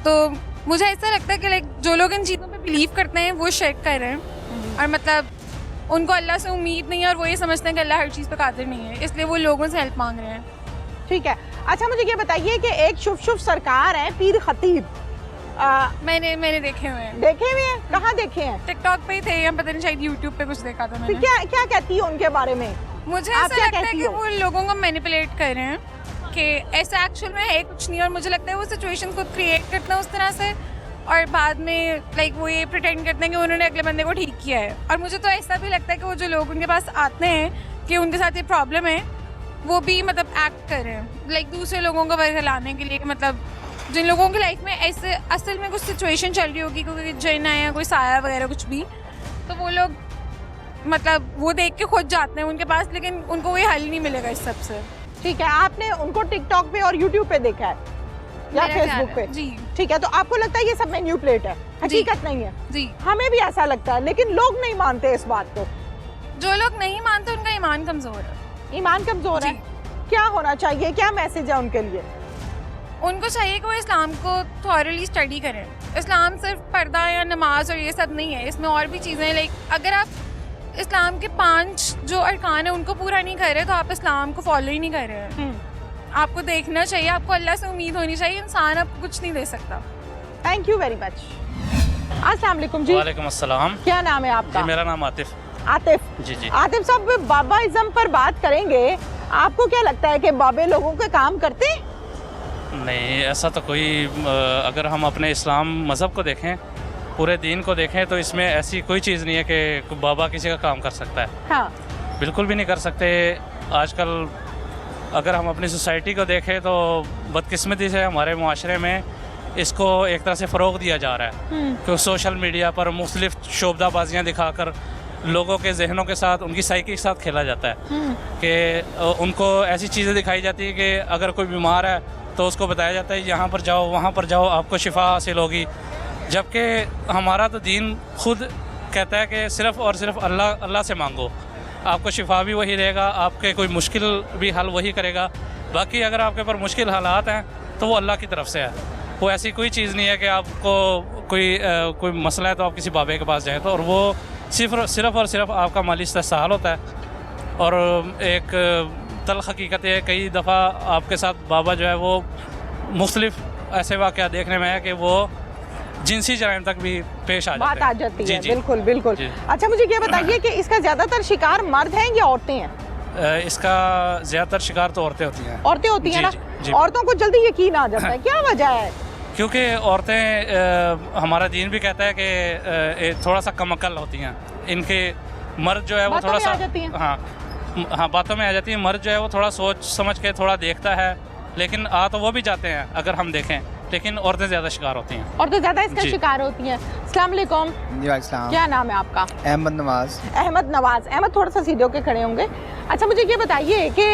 तो मुझे ऐसा लगता है कि लाइक जो लोग इन चीज़ों पे बिलीव करते हैं वो शिर्क कर रहे हैं, और मतलब उनको अल्लाह से उम्मीद नहीं है, और वो ये समझते हैं कि अल्लाह हर चीज़ पे कादिर नहीं है, इसलिए वो लोगों से हेल्प मांग रहे हैं। ठीक है। अच्छा मुझे ये बताइए कि एक शुभ सरकार है पीर खतीब, मैंने देखे हुए हैं। देखे हुए हैं? कहाँ देखे हैं? टिकटॉक पे ही थे, या पता नहीं शायद यूट्यूब पे कुछ देखा था मैंने। क्या कहती है उनके बारे में? मुझे आप ऐसा क्या लगता है कहती कि हो? वो लोगों को मैनिपुलेट कर रहे हैं, कि ऐसा एक्चुअल में है कुछ नहीं, और मुझे लगता है वो सिचुएशन खुद क्रिएट करते हैं उस तरह से, और बाद में लाइक वो ये प्रिटेंड करते हैं कि उन्होंने अगले बंदे को ठीक किया है। और मुझे तो ऐसा भी लगता है कि वो जो लोग उनके पास आते हैं कि उनके साथ ये प्रॉब्लम है, वो भी मतलब एक्ट कर रहे हैं लाइक दूसरे लोगों को बहलाने के लिए, मतलब जिन लोगों की लाइफ में ऐसे असल में कुछ सिचुएशन चल रही होगी, कोई जिन है या कोई साया वगैरह कुछ भी, तो वो लोग मतलब वो देख के खुद जाते हैं उनके पास, लेकिन उनको कोई हल नहीं मिलेगा इस सब से। ठीक है, आपने उनको टिकटॉक पे और यूट्यूब पे देखा है या फेसबुक पे? जी। ठीक है, तो आपको लगता है ये सब मैन्युपुलेट है, हकीकत नहीं है? जी। हमें भी ऐसा लगता है, लेकिन लोग नहीं मानते इस बात को। जो लोग नहीं मानते उनका ईमान कमजोर है। ईमान कमजोर है? क्या होना चाहिए, क्या मैसेज है उनके लिए? उनको चाहिए कि वो इस्लाम को थॉरली स्टडी करें। इस्लाम सिर्फ पर्दा या नमाज और ये सब नहीं है, इसमें और भी चीज़ें, लाइक अगर आप इस्लाम के 5 जो अरकान है उनको पूरा नहीं कर रहे तो आप इस्लाम को फॉलो ही नहीं कर रहे हैं। आपको देखना चाहिए, आपको अल्लाह से उम्मीद होनी चाहिए, इंसान आपको कुछ नहीं दे सकता। Thank you very much. अस्सलाम वालेकुम जी। वालेकुम अस्सलाम। क्या नाम है आपका? जी मेरा नाम आतिफ। आतिफ जी जी। आतिफ साहब, बाबाइज़्म पर बात करेंगे, आपको क्या लगता है कि बाबे लोगों के काम करते हैं? नहीं, ऐसा तो कोई अगर हम अपने इस्लाम मज़हब को देखें पूरे दीन को देखें तो इसमें ऐसी कोई चीज़ नहीं है कि बाबा किसी का काम कर सकता है, हाँ बिल्कुल भी नहीं कर सकते। आजकल अगर हम अपनी सोसाइटी को देखें तो बदकिस्मती से हमारे मुआशरे में इसको एक तरह से फ़रोग़ दिया जा रहा है कि सोशल मीडिया पर मुख्तलिफ़ शोबदाबाजियाँ दिखाकर लोगों के जहनों के साथ, उनकी साइकी के साथ खेला जाता है कि उनको ऐसी चीज़ें दिखाई जाती है कि अगर कोई बीमार है तो उसको बताया जाता है यहाँ पर जाओ, वहाँ पर जाओ, आपको शिफा हासिल होगी। जबकि हमारा तो दीन खुद कहता है कि सिर्फ़ और सिर्फ अल्लाह से मांगो, आपको शिफा भी वही देगा, आपके कोई मुश्किल भी हल वही करेगा। बाकी अगर आपके ऊपर मुश्किल हालात हैं तो वो अल्लाह की तरफ से है। वो ऐसी कोई चीज़ नहीं है कि आपको कोई मसला है तो आप किसी बाबे के पास जाएँ तो, और वो सिर्फ़ और सिर्फ आपका माली इस्तेहसाल होता है। और एक तल्ख़ हकीकत है, कई दफ़ा आपके साथ बाबा जो है वो मुख्तलिफ़ ऐसे वाक़यात देखने में है कि वो जिनसी जराइम तक भी पेश आ बात आ जाती है। बिल्कुल बिल्कुल। जी। अच्छा मुझे ये बताइए कि इसका ज़्यादातर शिकार मर्द हैं या औरतें हैं? इसका ज़्यादातर शिकार तो औरतें होती हैं। औरतें होती हैं ना? जी। औरतों को जल्दी यकीन आ जाता है, क्या वजह है? क्योंकि औरतें, हमारा दीन भी कहता है कि थोड़ा सा कम अक्ल होती हैं। इनके मर्द जो है वो थोड़ा सा, हाँ बातों में आ जाती हैं। मर्द जो है वो थोड़ा सोच समझ के थोड़ा देखता है, लेकिन आ तो वो भी जाते हैं अगर हम देखें, लेकिन औरतें ज़्यादा शिकार होती हैं। औरतें ज़्यादा इसका शिकार होती हैं। अस्सलाम वालेकुम। क्या नाम है आपका? अहमद नवाज। अहमद नवाज। अहमद थोड़ा सा सीधे होके खड़े होंगे। अच्छा मुझे ये बताइए कि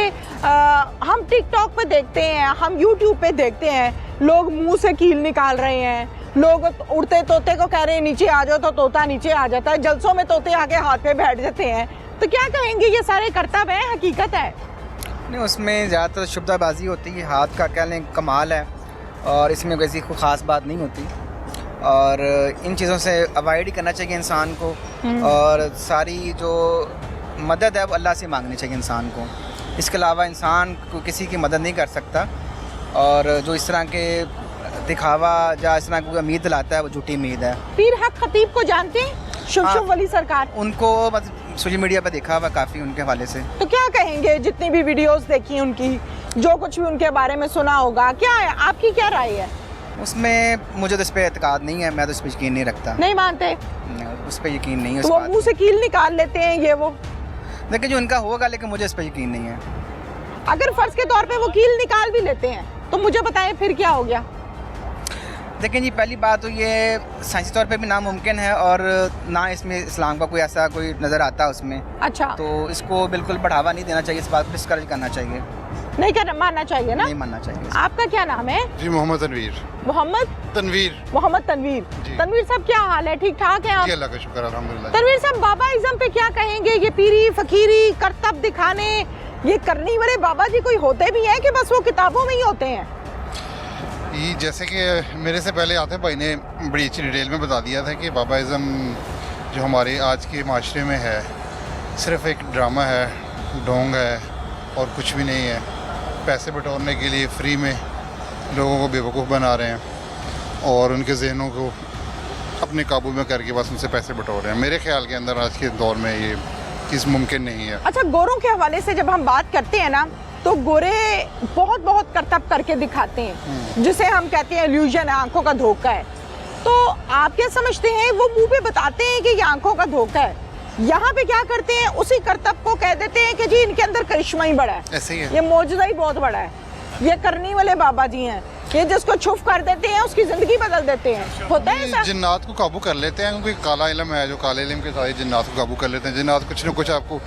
हम टिकटॉक पे देखते हैं, हम यूट्यूब पे देखते हैं, लोग मुंह से कील निकाल रहे हैं, लोग उड़ते तोते को कह रहे हैं नीचे आ जाओ तो तोता नीचे आ जाता है, जलसों में तोते आके हाथ पे बैठ जाते हैं। तो क्या कहेंगे, ये सारे करतब है, हकीकत है? नहीं, उसमें ज़्यादातर शुबदाबाजी होती है, हाथ का कह लें कमाल है, और इसमें किसी को ख़ास बात नहीं होती। और इन चीज़ों से अवॉइड ही करना चाहिए इंसान को, और सारी जो मदद है वो अल्लाह से मांगनी चाहिए इंसान को। इसके अलावा इंसान को किसी की मदद नहीं कर सकता, और जो इस तरह के दिखावा या इस तरह की उम्मीद दिलाता है वो झूठी उम्मीद है। पीर हक खतीब को जानते हैं? शुभ वली सरकार। उनको सोशल मीडिया पर देखा हुआ काफ़ी उनके हवाले से। तो क्या कहेंगे, जितनी भी वीडियोस देखी उनकी, जो कुछ भी उनके बारे में सुना होगा, क्या है आपकी क्या राय है उसमें? मुझे तो इस पर एतकाद नहीं है, मैं तो इस पर यकीन नहीं रखता। नहीं मानते? उस पर यकीन नहीं है। तो वो मुंह से कील निकाल लेते हैं ये वो, देखिए जो उनका होगा, लेकिन मुझे इस पर यकीन नहीं है। अगर फर्ज के तौर पे वो कील निकाल भी लेते हैं तो मुझे बताएं फिर क्या हो गया? देखें जी, पहली बात तो ये साइंसी तौर पे भी नामुमकिन है, और ना इसमें इस्लाम का कोई ऐसा कोई नज़र आता उसमें। अच्छा। तो इसको बिल्कुल बढ़ावा नहीं देना चाहिए, इस बात को डिस्करेज करना चाहिए, नहीं करना, मानना चाहिए ना? नहीं मानना चाहिए। आपका क्या नाम है? जी मोहम्मद तनवीर। मोहम्मद तनवीर। तनवीर साहब क्या हाल है, ठीक ठाक है आप? जी अल्लाह का शुक्र अल्हम्दुलिल्लाह। तनवीर साहब, बाबाइज़्म पे क्या कहेंगे? ये पीरी फकीरी करतब दिखाने, ये करने वाले बाबा जी कोई होते भी हैं कि बस वो किताबों में ही होते हैं? ये जैसे कि मेरे से पहले आते भाई ने बड़ी अच्छी डिटेल में बता दिया था कि बाबाइज़्म जो हमारे आज के माशरे में है सिर्फ़ एक ड्रामा है, ढोंग है, और कुछ भी नहीं है। पैसे बटोरने के लिए फ्री में लोगों को बेवकूफ़ बना रहे हैं, और उनके जहनों को अपने काबू में करके बस उनसे पैसे बटोर रहे हैं। मेरे ख्याल के अंदर आज के दौर में ये चीज़ मुमकिन नहीं है। अच्छा, गोरों के हवाले से जब हम बात करते हैं ना, तो गोरे बहुत करतब करके दिखाते हैं, जिसे हम कहते हैं इल्यूजन है, आंखों का धोखा है। तो आप क्या समझते हैं, वो मुंह पे बताते हैं कि ये आंखों का धोखा है, यहाँ पे क्या करते हैं, उसी करतब को कह देते हैं कि जी इनके अंदर करिश्मा ही बड़ा है, ऐसे ही है, ये मौजूदा ही बहुत बड़ा है, ये करने वाले बाबा जी हैं, ये जिसको छुप कर देते हैं उसकी जिंदगी बदल देते हैं। होता है ऐसा? जिन्नात को काबू कर लेते हैं, क्योंकि काला इल्म है, जो काले इल्म के साथ जिन्नात को काबू कर लेते हैं। जिन्नात कुछ न कुछ आपको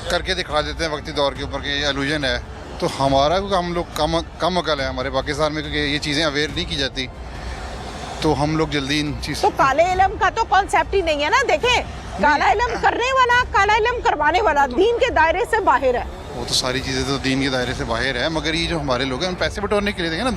करके दिखा देते हैं वक्ती दौर के ऊपर कि ये इल्यूजन है। तो हमारा, क्योंकि हम लोग कम अकल है हमारे पाकिस्तान में, क्योंकि ये चीज़ें अवेयर नहीं की जाती, तो हम लोग जल्दी इन चीज़। तो काले इल्म का तो कॉन्सेप्ट ही नहीं है ना। देखें, काला इल्म करने वाला, काला इल्म करवाने वाला दीन के दायरे से बाहर है। वो तो सारी चीज़ें तो दीन के दायरे से बाहर है, मगर ये जो हमारे लोग हैं, पैसे बटोरने के लिए देखें ना,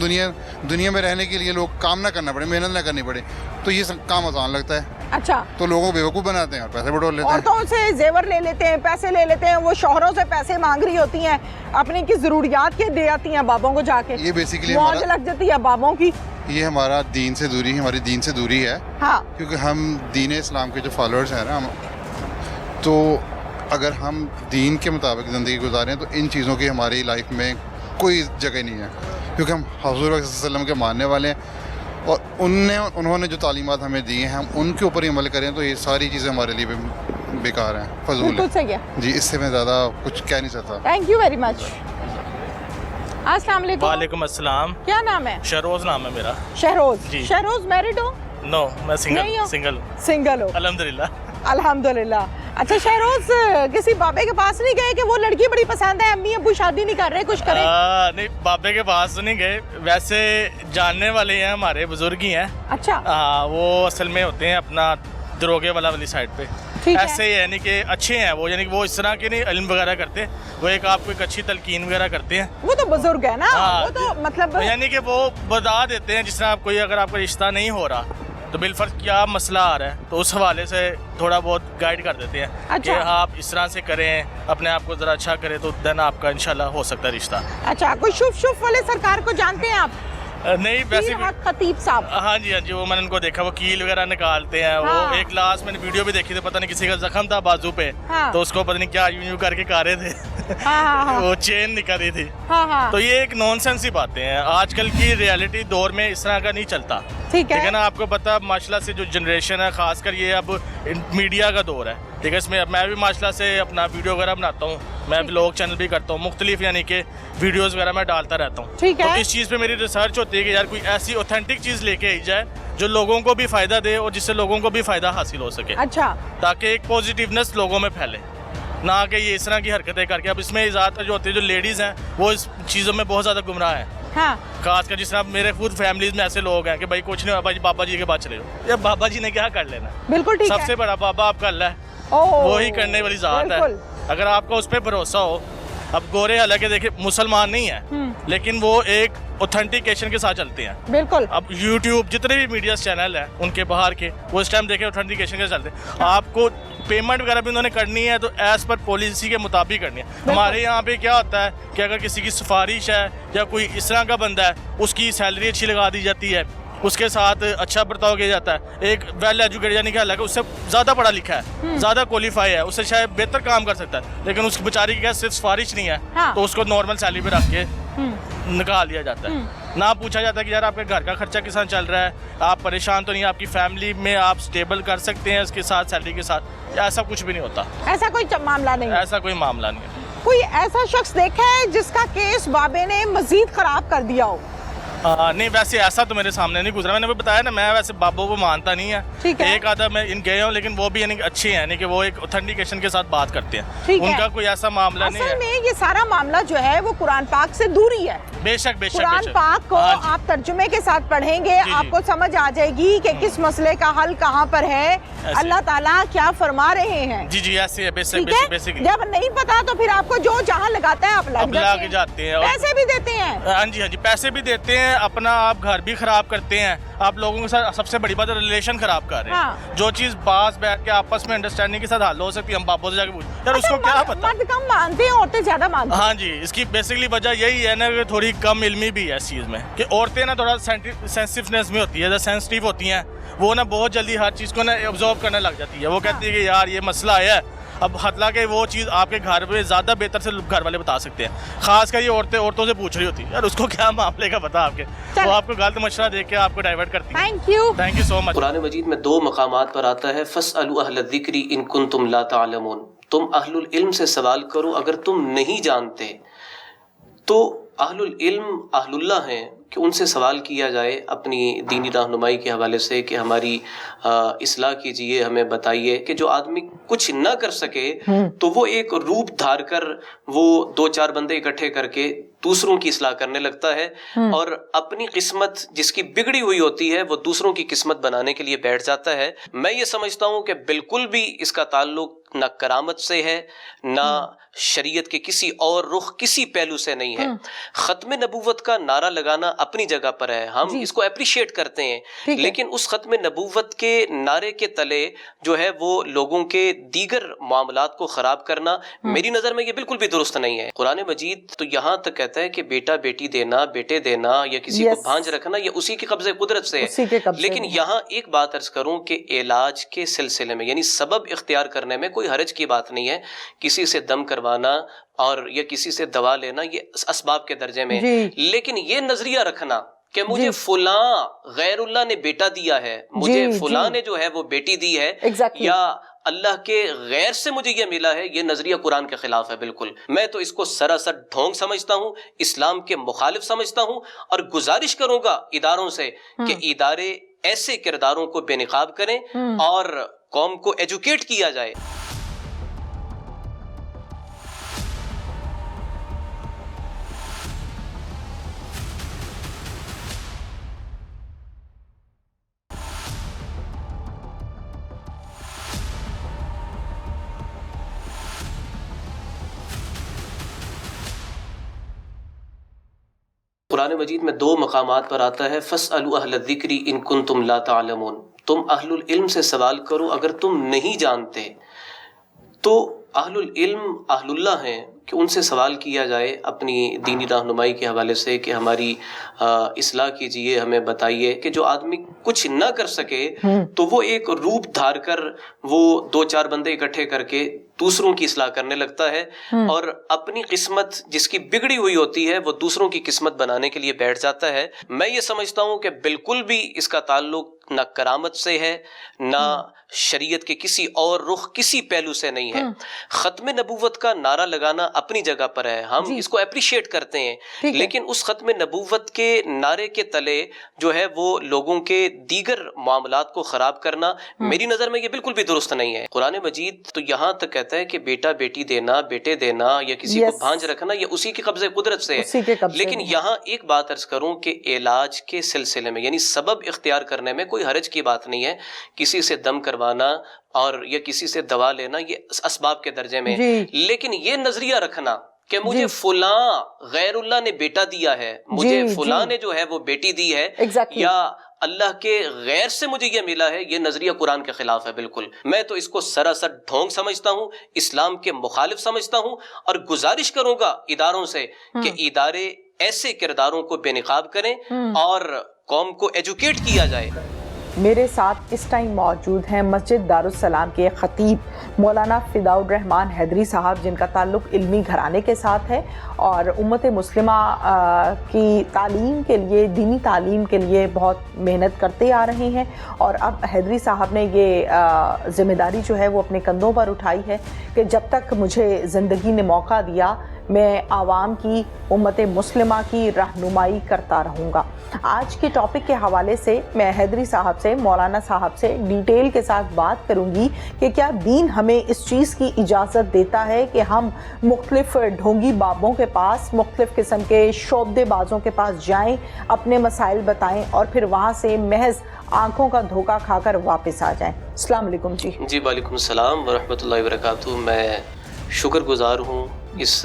दुनिया में रहने के लिए लोग काम ना करना पड़े, मेहनत ना करनी पड़े, तो ये काम आसान लगता है। अच्छा। तो लोगों को बेवकूफ़ बनाते हैं और पैसे बटोर लेते हैं। औरतों से जेवर ले लेते हैं, पैसे ले लेते हैं, वो शौहरों से पैसे मांग रही होती हैं, अपनी की ज़रूरियात के दे आती हैं बाबों को जाके। ये बेसिकली मौज लग जाती है बाबों की। ये हमारा दीन से दूरी, हमारी दीन से दूरी है। हाँ। क्योंकि हम दीन इस्लाम के जो फॉलोअर्स हैं ना, तो अगर हम दीन के मुताबिक ज़िंदगी गुजारें तो इन चीज़ों की हमारी लाइफ में कोई जगह नहीं है, क्योंकि हम हुज़ूर सल्लल्लाहु अलैहि वसल्लम के मानने वाले हैं। اور انہوں نے جو تعلیمات ہمیں دی ہیں ہم ان کے اوپر ہی عمل کریں تو یہ ساری چیزیں ہمارے لیے بیکار ہیں, فضول بالکل صحیح ہے جی. اس سے میں زیادہ کچھ کہہ نہیں سکتا. Thank you very much. السلام علیکم. وعلیکم السلام. کیا نام ہے؟ شہروز نام ہے میرا. شہروز. جی. شہروز میرڈ ہو؟ نو, میں نہیں ہو؟ سنگل ہو. الحمدللہ. الحمدللہ. اچھا شہروز, کسی بابے کے پاس نہیں گئے کہ وہ لڑکی بڑی پسند ہے, امی ابو شادی نہیں کر رہے, کچھ کریں؟ نہیں, بابے کے پاس تو نہیں گئے, ویسے جاننے والے ہیں, ہمارے بزرگ ہی ہیں. اچھا. وہ اصل میں ہوتے ہیں اپنا دروگے والی سائڈ پہ. ایسے ہی یعنی کہ اچھے ہیں وہ, یعنی کہ وہ اس طرح کے نہیں علم وغیرہ کرتے, وہ ایک آپ کو ایک اچھی تلقین وغیرہ کرتے ہیں. وہ تو بزرگ ہے نا, وہ تو مطلب یعنی کہ وہ بتا دیتے ہیں جس طرح آپ کوئی, اگر آپ کا رشتہ نہیں ہو رہا تو بالفرض کیا مسئلہ آ رہا ہے تو اس حوالے سے تھوڑا بہت گائیڈ کر دیتے ہیں کہ آپ اس طرح سے کریں, اپنے آپ کو ذرا اچھا کریں تو دین آپ کا انشاءاللہ ہو سکتا ہے رشتہ. اچھا, کوئی شوف والے سرکار کو جانتے ہیں آپ؟ نہیں ویسے خطیب صاحب. ہاں جی, وہ میں نے ان کو دیکھا, وہ کیل وغیرہ نکالتے ہیں. وہ ایک لاسٹ میں نے ویڈیو بھی دیکھی تھی, پتہ نہیں کسی کا زخم تھا بازو پہ, تو اس کو پتہ نہیں کیا یوں کر کے کارے تھے, وہ چین نکل رہی تھی. تو یہ ایک نان سینس سی باتیں ہیں. آج کل کی ریالٹی دور میں اس طرح کا نہیں چلتا, ٹھیک ہے نا. آپ کو پتا ماشاء اللہ سے جو جنریشن ہے, خاص کر یہ اب میڈیا کا دور ہے, ٹھیک ہے. اس میں میں بھی ماشاء اللہ سے اپنا ویڈیو وغیرہ بناتا ہوں, میں بلاگ چینل بھی کرتا ہوں, مختلف یعنی کہ ویڈیوز وغیرہ میں ڈالتا رہتا ہوں. تو اس چیز پہ میری ریسرچ ہوتی ہے کہ یار کوئی ایسی اوتھینٹک چیز لے کے آئی جائے جو لوگوں کو بھی فائدہ دے اور جس سے لوگوں کو بھی فائدہ حاصل ہو سکے. اچھا. تاکہ ایک پازیٹیونیس لوگوں میں پھیلے, نہ کہ یہ اس طرح کی حرکتیں کر کے. اب اس میں زیادہ تر جو ہوتی ہے, جو لیڈیز ہیں وہ اس چیزوں میں بہت زیادہ گمراہ ہیں. خاص کر جس طرح میرے خود فیملیز میں ایسے لوگ ہیں کہ بھائی کچھ نہیں ہوا, بابا جی کے بعد چلے جاؤ. یا بابا جی نے کیا کر لینا, بالکل ٹھیک ہے, سب سے بڑا بابا آپ کا اللہ ہے, وہی کرنے والی ذات ہے. اگر آپ کو اس پہ بھروسہ ہو, اب گورے حالانکہ دیکھیں مسلمان نہیں ہیں لیکن وہ ایک اوتھینٹیکیشن کے ساتھ چلتے ہیں. بالکل. اب یوٹیوب جتنے بھی میڈیا چینل ہیں ان کے باہر کے, وہ اس ٹائم دیکھیں اوتھینٹیکیشن کے چلتے ہیں. آپ کو پیمنٹ وغیرہ بھی انہوں نے کرنی ہے تو ایز پر پالیسی کے مطابق کرنی ہے. ہمارے یہاں پہ کیا ہوتا ہے کہ اگر کسی کی سفارش ہے یا کوئی اس طرح کا بندہ ہے, اس کی سیلری اچھی لگا دی جاتی ہے, اس کے ساتھ اچھا برتاؤ کیا جاتا ہے. ایک ویل ایجوکیٹڈ یعنی کہ حالانکہ اس سے زیادہ پڑھا لکھا ہے, زیادہ کوالیفائی ہے, اس سے شاید بہتر کام کر سکتا ہے, لیکن اس بیچاری کی صرف سفارش نہیں ہے تو اس کو نارمل سیلری پہ رکھ کے نکال دیا جاتا ہے. نہ پوچھا جاتا ہے کہ یار آپ کے گھر کا خرچہ کس طرح چل رہا ہے, آپ پریشان تو نہیں, آپ کی فیملی میں آپ اسٹیبل کر سکتے ہیں اس کے ساتھ سیلری کے ساتھ. ایسا کچھ بھی نہیں ہوتا, ایسا کوئی معاملہ نہیں, ایسا کوئی معاملہ نہیں ہے. کوئی ایسا شخص دیکھا ہے جس کا کیس بابے نے مزید خراب کر دیا ہو؟ نہیں ویسے ایسا تو میرے سامنے نہیں گزرا. میں نے بھی بتایا نا, میں ویسے بابوں کو مانتا نہیں ہے, ایک آدھا میں ان گئے ہوں, لیکن وہ بھی یعنی اچھے ہیں, یعنی کہ وہ ایک اوتھینٹیکیشن کے ساتھ بات کرتے ہیں, ان کا کوئی ایسا معاملہ نہیں ہے. اصل میں یہ سارا معاملہ جو ہے وہ قرآن پاک سے دوری ہے. بے شک بے شک. قرآن پاک کو آپ ترجمے کے ساتھ پڑھیں گے, آپ کو سمجھ آ جائے گی کہ کس مسئلے کا حل کہاں پر ہے, اللہ تعالیٰ کیا فرما رہے ہیں. جی جی ایسے ہے, جب نہیں پتا تو پھر آپ کو جو جہاں لگاتا ہے آپ لگ جاتے ہیں, پیسے بھی دیتے ہیں. ہاں جی ہاں جی, پیسے بھی دیتے ہیں, اپنا آپ گھر بھی خراب کرتے ہیں, آپ لوگوں کے ساتھ سب سے بڑی بات ہے ریلیشن خراب کر رہے ہیں. جو چیز پاس بیٹھ کے آپس میں انڈرسٹینڈنگ کے ساتھ حل ہو سکتی ہے, ہم بابوں سے جا کے پوچھیں یار اس کو کیا پتا. مرد کم مانتے ہیں, عورتیں زیادہ مانتی ہیں. ہاں جی, اس کی بیسکلی وجہ یہی ہے نا کہ تھوڑی کم علمی بھی ہے اس چیز میں, کہ عورتیں نا تھوڑا سینسٹیونیس میں ہوتی ہے, سینسٹیو ہوتی ہیں, وہ نا بہت جلدی ہر چیز کو نا آبزرو کرنے لگ جاتی ہے. وہ کہتی ہے کہ یار یہ مسئلہ آیا ہے, اب حالانکہ وہ چیز آپ کے گھر میں زیادہ بہتر سے گھر والے بتا سکتے ہیں. خاص کر یہ عورتوں سے پوچھ رہی ہوتی ہے, یار اس کو کیا معاملے کا پتا, آپ کے وہ آپ کو غلط مشورہ دے کے آپ کو ڈائیورٹ کرتی ہے. تھینک یو سو مچ. قرآن مجید میں 2 مقامات پر آتا ہے, فاسألوا اہل الذکر ان کنتم لا تعلمون, تم اہل العلم سے سوال کرو اگر تم نہیں جانتے. تو اہل العلم اہل اللہ ہیں کہ ان سے سوال کیا جائے اپنی دینی رہنمائی کے حوالے سے کہ ہماری اصلاح کیجئے, ہمیں بتائیے. کہ جو آدمی کچھ نہ کر سکے تو وہ ایک روپ دھار کر وہ 2-4 بندے اکٹھے کر کے دوسروں کی اصلاح کرنے لگتا ہے, اور اپنی قسمت جس کی بگڑی ہوئی ہوتی ہے وہ دوسروں کی قسمت بنانے کے لیے بیٹھ جاتا ہے. میں یہ سمجھتا ہوں کہ بالکل بھی اس کا تعلق نہ کرامت سے ہے, نہ شریعت کے کسی اور رخ کسی پہلو سے نہیں ہے. ختم نبوت کا نعرہ لگانا اپنی جگہ پر ہے, ہم اس کو اپریشیٹ کرتے ہیں, لیکن اس ختم نبوت کے نعرے کے تلے جو ہے وہ لوگوں کے دیگر معاملات کو خراب کرنا میری نظر میں یہ بالکل بھی درست نہیں ہے. قرآن مجید تو یہاں تک کہتا ہے کہ بیٹا بیٹی دینا, بیٹے دینا, یا کسی کو بھانج رکھنا یہ اسی کے قبضے قدرت سے ہے. لیکن یہاں ایک بات عرض کروں کہ علاج کے سلسلے میں یعنی سبب اختیار کرنے میں کوئی حرج کی بات نہیں ہے. کسی سے دم کروانا اور یا کسی سے دوا لینا یہ اسباب کے درجے میں, لیکن یہ نظریہ رکھنا کہ مجھے فلاں غیر اللہ نے بیٹا دیا ہے، مجھے فلاں نے جو ہے وہ بیٹی دی ہے، یا اللہ کے غیر سے مجھے یہ ملا ہے، یہ نظریہ قرآن کے خلاف ہے بالکل۔ میں تو اس کو سراسر ڈھونگ سمجھتا ہوں، اسلام کے مخالف سمجھتا ہوں، اور گزارش کروں گا اداروں سے کہ ادارے ایسے کرداروں کو بے نقاب کریں اور قوم کو ایجوکیٹ کیا جائے۔ قرآن مجید میں 2 مقامات پر آتا ہے فَاسْأَلُوا أَهْلَ الذِّكْرِ إِن كُنتُمْ لَا تَعْلَمُونَ، تم اہل العلم سے سوال کرو اگر تم نہیں جانتے۔ تو اہل العلم اہل اللہ ہیں کہ ان سے سوال کیا جائے اپنی دینی رہنمائی کے حوالے سے کہ ہماری اصلاح کیجئے، ہمیں بتائیے کہ جو آدمی کچھ نہ کر سکے تو وہ ایک روپ دھار کر وہ 2-4 بندے اکٹھے کر کے دوسروں کی اصلاح کرنے لگتا ہے، اور اپنی قسمت جس کی بگڑی ہوئی ہوتی ہے وہ دوسروں کی قسمت بنانے کے لیے بیٹھ جاتا ہے۔ میں یہ سمجھتا ہوں کہ بالکل بھی اس کا تعلق نہ کرامت سے ہے، نہ شریعت کے کسی اور رخ کسی پہلو سے نہیں ہے۔ ختم نبوت کا نعرہ لگانا اپنی جگہ پر ہے، ہم اس کو اپریشیٹ کرتے ہیں، لیکن اس ختم نبوت کے نعرے کے تلے جو ہے وہ لوگوں کے دیگر معاملات کو خراب کرنا میری نظر میں یہ بالکل بھی درست نہیں ہے۔ قرآن مجید تو یہاں تک کہتا ہے کہ بیٹا بیٹی دینا، بیٹے دینا یا کسی کو بھانج رکھنا یہ اسی کے قبضے قدرت سے ہے، لیکن یہاں ایک بات عرض کروں کہ علاج کے سلسلے میں یعنی سبب اختیار کرنے میں کوئی حرج کی بات نہیں ہے۔ کسی سے دم کروانا اور یا کسی سے دوا لینا یہ اسباب کے درجے میں، لیکن یہ نظریہ رکھنا کہ مجھے فلاں غیر اللہ نے بیٹا دیا ہے، مجھے فلاں نے جو ہے وہ بیٹی دی ہے، یا اللہ کے غیر سے مجھے یہ ملا ہے، یہ نظریہ قرآن کے خلاف ہے بالکل۔ میں تو اس کو سراسر ڈھونگ سمجھتا ہوں، اسلام کے مخالف سمجھتا ہوں، اور گزارش کروں گا اداروں سے کہ ادارے ایسے کرداروں کو بے نقاب کریں اور قوم کو ایجوکیٹ کیا جائے۔ میرے ساتھ اس ٹائم موجود ہیں مسجد دارالسلام کے خطیب مولانا فداء الرحمان حیدری صاحب، جن کا تعلق علمی گھرانے کے ساتھ ہے اور امت مسلمہ کی تعلیم کے لیے، دینی تعلیم کے لیے بہت محنت کرتے آ رہے ہیں، اور اب حیدری صاحب نے یہ ذمہ داری جو ہے وہ اپنے کندھوں پر اٹھائی ہے کہ جب تک مجھے زندگی نے موقع دیا میں عوام کی، امت مسلمہ کی رہنمائی کرتا رہوں گا۔ آج کے ٹاپک کے حوالے سے میں حیدری صاحب سے، مولانا صاحب سے ڈیٹیل کے ساتھ بات کروں گی کہ کیا دین ہمیں اس چیز کی اجازت دیتا ہے کہ ہم مختلف ڈھونگی بابوں کے پاس، مختلف قسم کے شعبدے بازوں کے پاس جائیں، اپنے مسائل بتائیں اور پھر وہاں سے محض آنکھوں کا دھوکہ کھا کر واپس آ جائیں۔ السلام علیکم جی۔ جی وعلیکم السلام ورحمۃ اللہ وبرکاتہ۔ میں شکر گزار ہوں اس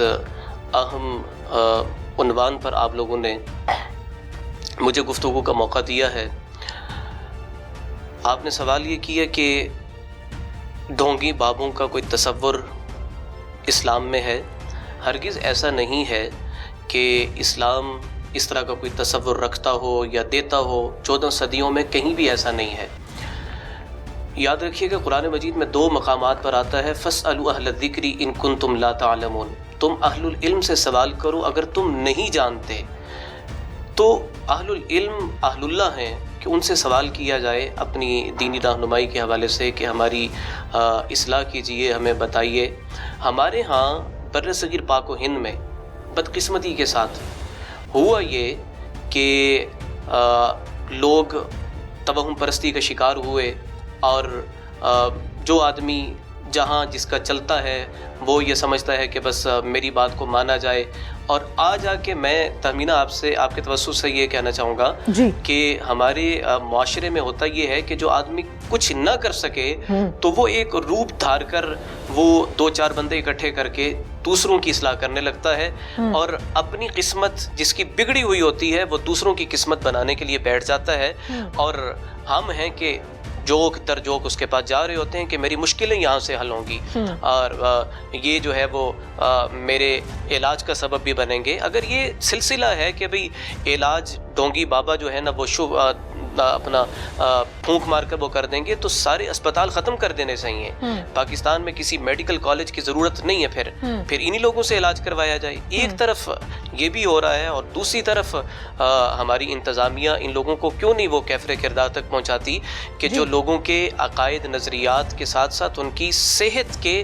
اہم عنوان پر آپ لوگوں نے مجھے گفتگو کا موقع دیا ہے۔ آپ نے سوال یہ کیا کہ ڈھونگی بابوں کا کوئی تصور اسلام میں ہے۔ ہرگز ایسا نہیں ہے کہ اسلام اس طرح کا کوئی تصور رکھتا ہو یا دیتا ہو، 14 صدیوں میں کہیں بھی ایسا نہیں ہے۔ یاد رکھیے کہ قرآن مجید میں 2 مقامات پر آتا ہے فَاسْأَلُوا أَهْلَ الذِّكْرِ إِن كُنتُمْ لَا تَعْلَمُونَ، تم اہل العلم سے سوال کرو اگر تم نہیں جانتے۔ تو اہل العلم اہل اللہ ہیں کہ ان سے سوال کیا جائے اپنی دینی رہنمائی کے حوالے سے کہ ہماری اصلاح کیجئے، ہمیں بتائیے۔ ہمارے ہاں بر صغیر پاک و ہند میں بدقسمتی کے ساتھ ہوا یہ کہ لوگ توہم پرستی کا شکار ہوئے، اور جو آدمی جہاں جس کا چلتا ہے وہ یہ سمجھتا ہے کہ بس میری بات کو مانا جائے۔ اور آج آ کے میں تہمینہ آپ سے، آپ کے توسط سے یہ کہنا چاہوں گا کہ ہمارے معاشرے میں ہوتا یہ ہے کہ جو آدمی کچھ نہ کر سکے تو وہ ایک روپ دھار کر وہ 2-4 بندے اکٹھے کر کے دوسروں کی اصلاح کرنے لگتا ہے، اور اپنی قسمت جس کی بگڑی ہوئی ہوتی ہے وہ دوسروں کی قسمت بنانے کے لیے بیٹھ جاتا ہے۔ اور ہم ہیں کہ جوک در جوک اس کے پاس جا رہے ہوتے ہیں کہ میری مشکلیں یہاں سے حل ہوں گی، اور یہ جو ہے وہ میرے علاج کا سبب بھی بنیں گے۔ اگر یہ سلسلہ ہے کہ بھئی علاج ڈونگی بابا جو ہے نا وہ अपना फूंक मार कर वो कर देंगे तो सारे अस्पताल ख़त्म कर देने चाहिए। पाकिस्तान में किसी मेडिकल कॉलेज की ज़रूरत नहीं है, फिर इन्हीं लोगों से इलाज करवाया जाए। एक तरफ ये भी हो रहा है और दूसरी तरफ हमारी इंतज़ामिया इन लोगों को क्यों नहीं वो कैफ़रे किरदार तक पहुँचाती कि जो लोगों के अकायद नज़रियात के साथ साथ उनकी सेहत के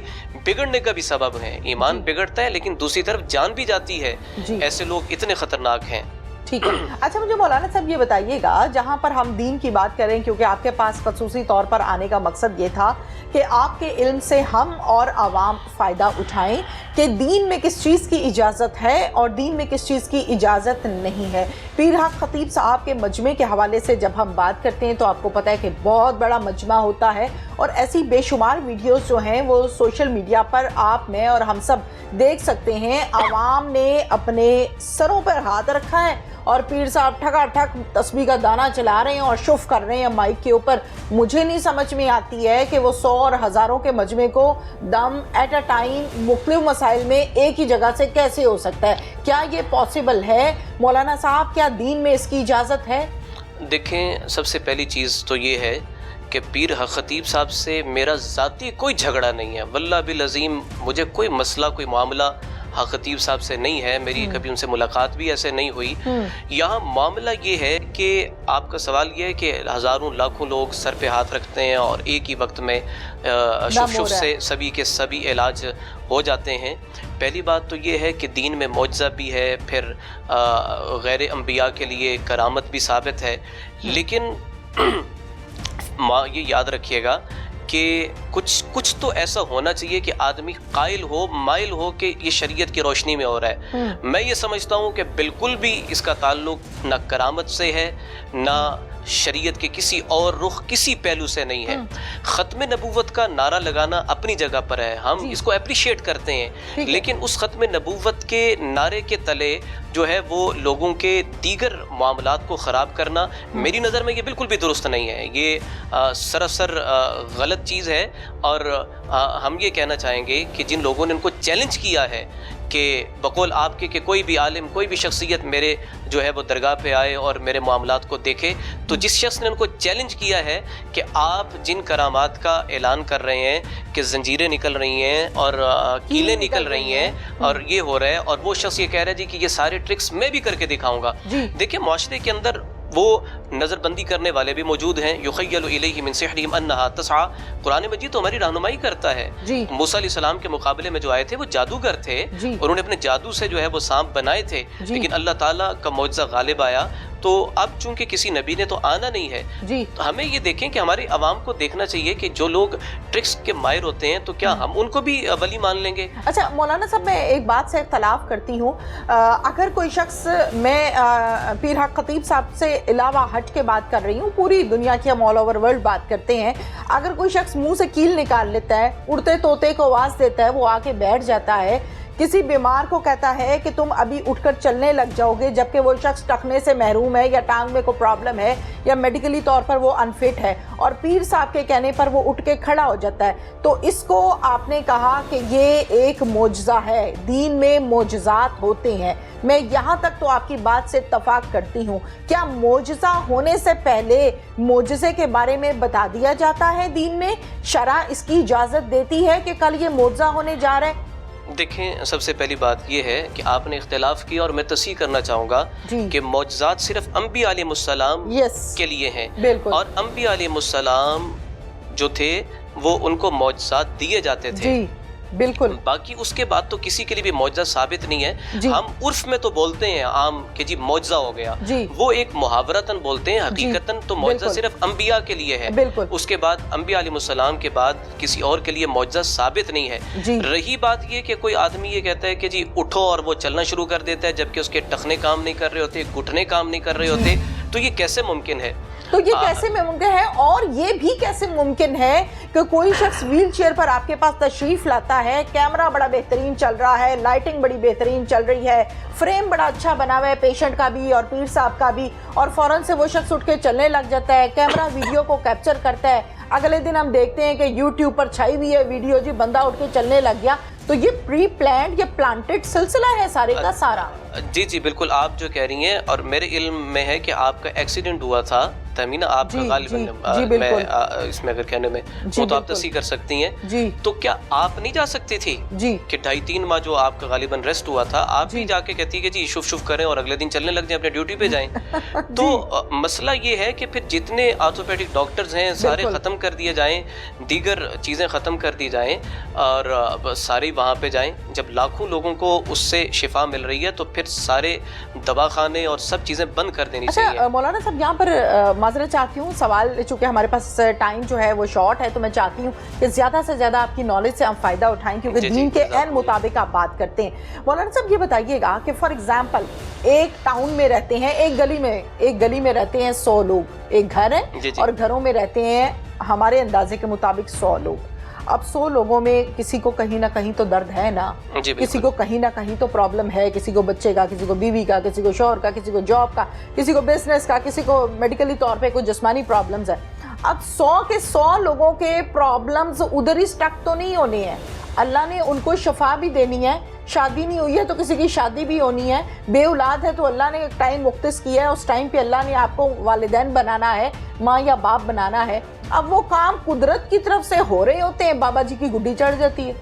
बिगड़ने का भी सबब है। ईमान बिगड़ता है लेकिन दूसरी तरफ जान भी जाती है। ऐसे लोग इतने ख़तरनाक हैं। ठीक है। अच्छा, मुझे मौलाना साहब ये बताइएगा, जहाँ पर हम दीन की बात करें, क्योंकि आपके पास खसूसी तौर पर आने का मकसद ये था कि आपके इल्म से हम और आवाम फ़ायदा उठाएं कि दीन में किस चीज़ की इजाज़त है और दीन में किस चीज़ की इजाज़त नहीं है। पीर हक खतीब साहब के मजमे के हवाले से जब हम बात करते हैं तो आपको पता है कि बहुत बड़ा मजमा होता है और ऐसी बेशुमार वीडियोस जो हैं वो सोशल मीडिया पर आप, मैं और हम सब देख सकते हैं। आवाम ने अपने सरों पर हाथ रखा है और पीर साहब ठकाठक तस्बीह का दाना चला रहे हैं और शुफ कर रहे हैं माइक के ऊपर। मुझे नहीं समझ में आती है कि वो 100 और हज़ारों के मजमे को दम एट अ टाइम मुख्तलिफ मसाइल में एक ही जगह से कैसे हो सकता है? क्या ये पॉसिबल है मौलाना साहब? क्या दीन में इसकी इजाज़त है? देखें, सबसे पहली चीज़ तो ये है कि पीर हक खतीब साहब से मेरा ज़ाती कोई झगड़ा नहीं है। वल्लाह बिल अज़ीम मुझे कोई मसला, कोई मामला हक खतीब साहब से नहीं है। मेरी कभी उनसे मुलाकात भी ऐसे नहीं हुई। यहाँ मामला ये है कि आपका सवाल ये है कि हज़ारों लाखों लोग सर पे हाथ रखते हैं और एक ही वक्त में शुफ से सभी के सभी इलाज हो जाते हैं। पहली बात तो ये है कि दीन में मौजज़ा भी है, फिर गैर अंबिया के लिए करामत भी साबित है। लेकिन ये याद रखिएगा कि कुछ तो ऐसा होना चाहिए कि आदमी कायल हो, माइल हो कि ये शरीयत की रोशनी में हो रहा है। मैं ये समझता हूँ कि बिल्कुल भी इसका ताल्लुक़ ना करामत से है, ना शरीयत के किसी और रुख, किसी पहलू से नहीं है। ख़त्म नबूवत का नारा लगाना अपनी जगह पर है, हम इसको अप्रिशिएट करते हैं, लेकिन उस ख़त्म नबूवत के नारे के तले जो है वो लोगों के दीगर मामलात को ख़राब करना मेरी नज़र में ये बिल्कुल भी दुरुस्त नहीं है। ये सरासर गलत चीज़ है। और हम ये कहना चाहेंगे कि जिन लोगों ने इनको चैलेंज किया है कि बकौल आपके कि कोई भी आलिम, कोई भी शख्सियत मेरे जो है वो दरगाह पे आए और मेरे मामलात को देखे, तो जिस शख्स ने उनको चैलेंज किया है कि आप जिन करामात का ऐलान कर रहे हैं कि जंजीरें निकल रही हैं और कीलें निकल रही हैं और ये हो रहा है, और वो शख्स ये कह रहा है जी कि ये सारे ट्रिक्स मैं भी करके दिखाऊंगा। देखिए, माशरे के अंदर वो नज़रबंदी करने वाले भी मौजूद हैं। युखय्यलु इलैहि मिन सिहरिहिम अन्नहा तसआ। कुरान मजीद तो हमारी रहनुमाई करता है। मूसा अलैहिस्सलाम के मुकाबले में जो आए थे वो जादूगर थे, उन्होंने अपने जादू से जो है वो सांप बनाए थे, लेकिन अल्लाह ताला का मौजज़ा गालिब आया। तो अब चूंकि किसी नबी ने तो आना नहीं है, तो हमें ये देखें कि हमारे अवाम को देखना चाहिए कि जो लोग ट्रिक्स के माहिर होते हैं तो क्या हम उनको भी वली मान लेंगे? अच्छा मौलाना साहब, मैं एक बात से इख्तलाफ करती हूँ। अगर कोई शख्स, मैं पीर हक खतीब साहब से अलावा हट के बात कर रही हूँ, पूरी दुनिया की हम ऑल ओवर वर्ल्ड बात करते हैं, अगर कोई शख्स मुंह से कील निकाल लेता है, उड़ते तोते को आवाज़ देता है, वो आके बैठ जाता है, किसी बीमार को कहता है कि तुम अभी उठकर चलने लग जाओगे, जबकि वो शख्स टखने से महरूम है या टांग में कोई प्रॉब्लम है या मेडिकली तौर पर वो अनफिट है, और पीर साहब के कहने पर वो उठ के खड़ा हो जाता है, तो इसको आपने कहा कि ये एक मोजज़ा है। दीन में मोजज़ात होते हैं, मैं यहाँ तक तो आपकी बात से इत्तफाक करती हूँ। क्या मोजज़ा होने से पहले मोजज़े के बारे में बता दिया जाता है दीन में? शरअ इसकी इजाज़त देती है कि कल ये मोजज़ा होने जा रहा है? देखें, सबसे पहली बात यह है कि आपने इख्तिलाफ किया और मैं तस्हीह करना चाहूँगा कि मौजज़ात सिर्फ अंबिया अलैहिमुस्सलाम के लिए हैं, और अंबिया अलैहिमुस्सलाम जो थे वो उनको मौजज़ात दिए जाते थे। बिल्कुल। बाकी उसके बाद तो किसी के लिए भी मौजज़ा साबित नहीं है। हम उर्फ में तो बोलते हैं आम कि जी मौजज़ा हो गया, वो एक मुहावरतन बोलते हैं, हकीकतन तो मौजज़ा सिर्फ अंबिया के लिए है। उसके बाद अंबिया अलैहिमुस्सलाम के बाद किसी और के लिए मौजज़ा साबित नहीं है। रही बात ये कि कोई आदमी ये कहता है कि जी उठो और वो चलना शुरू कर देता है, जबकि उसके टखने काम नहीं कर रहे होते, घुटने काम नहीं कर रहे होते, तो ये कैसे मुमकिन है? तो ये कैसे मुमकिन है? और ये भी कैसे मुमकिन है कि कोई शख्स व्हील चेयर पर आपके पास तशरीफ लाता है, कैमरा बड़ा बेहतरीन चल रहा है, लाइटिंग बड़ी बेहतरीन चल रही है, फ्रेम बड़ा अच्छा बना हुआ है पेशेंट का भी और पीर साहब का भी, और फौरन से वो शख्स उठ के चलने लग जाता है, कैमरा वीडियो को कैप्चर करता है, अगले दिन हम देखते हैं कि यूट्यूब पर छाई हुई है वीडियो, जी बंदा उठ के चलने लग गया। तो ये प्री प्लान्ड, ये प्लांटेड सिलसिला है सारे का सारा। جی جی بالکل آپ جو کہہ رہی ہیں، اور میرے علم میں ہے کہ آپ کا ایکسیڈنٹ ہوا تھا تہمینہ، آپ کا غالباً میں اس میں اگر کہنے میں وہ تو آپ تصحیح کر سکتی ہیں، جی تو کیا آپ نہیں جا سکتی تھی جی کہ 2.5-3 ماہ جو آپ کا غالباً ریسٹ ہوا تھا، آپ بھی جا کے کہتی کہ جی شف شف کریں اور اگلے دن چلنے لگ جائیں، اپنے ڈیوٹی پہ جائیں؟ تو مسئلہ یہ ہے کہ پھر جتنے آرتھوپیڈک ڈاکٹرز ہیں سارے ختم کر دیے جائیں، دیگر چیزیں ختم کر دی جائیں اور سارے وہاں پہ جائیں. جب لاکھوں لوگوں کو اس سے شفا مل رہی ہے تو پھر سارے دواخانے اور سب چیزیں بند کر دینی چاہیے. اچھا مولانا صاحب یہاں پر معذرت چاہتی ہوں، سوال چونکہ ہمارے پاس ٹائم جو ہے وہ شارٹ ہے تو میں چاہتی ہوں کہ زیادہ سے زیادہ آپ کی نالج سے ہم فائدہ اٹھائیں کیونکہ دین کے عین مطابق آپ بات کرتے ہیں. مولانا صاحب یہ بتائیے گا کہ فار ایگزامپل ایک ٹاؤن میں رہتے ہیں، ایک گلی میں رہتے ہیں 100 لوگ، ایک گھر ہے اور گھروں میں رہتے ہیں ہمارے اندازے کے مطابق 100 لوگ. اب 100 لوگوں میں کسی کو کہیں نہ کہیں تو درد ہے نا، کسی کو کہیں نہ کہیں تو پرابلم ہے، کسی کو بچے کا، کسی کو بیوی کا، کسی کو شوہر کا، کسی کو جاب کا، کسی کو بزنس کا، کسی کو میڈیکلی طور پہ کوئی جسمانی پرابلمز ہے. اب 100 کے 100 لوگوں کے پرابلمز ادھر ہی سٹک تو نہیں ہونے ہیں، اللہ نے ان کو شفا بھی دینی ہے. شادی نہیں ہوئی ہے تو کسی کی شادی بھی ہونی ہے، بے اولاد ہے تو اللہ نے ایک ٹائم مختص کیا ہے، اس ٹائم پہ اللہ نے آپ کو والدین بنانا ہے، ماں یا باپ بنانا ہے. اب وہ کام قدرت کی طرف سے ہو رہے ہوتے ہیں، بابا جی کی گڈی چڑھ جاتی ہے.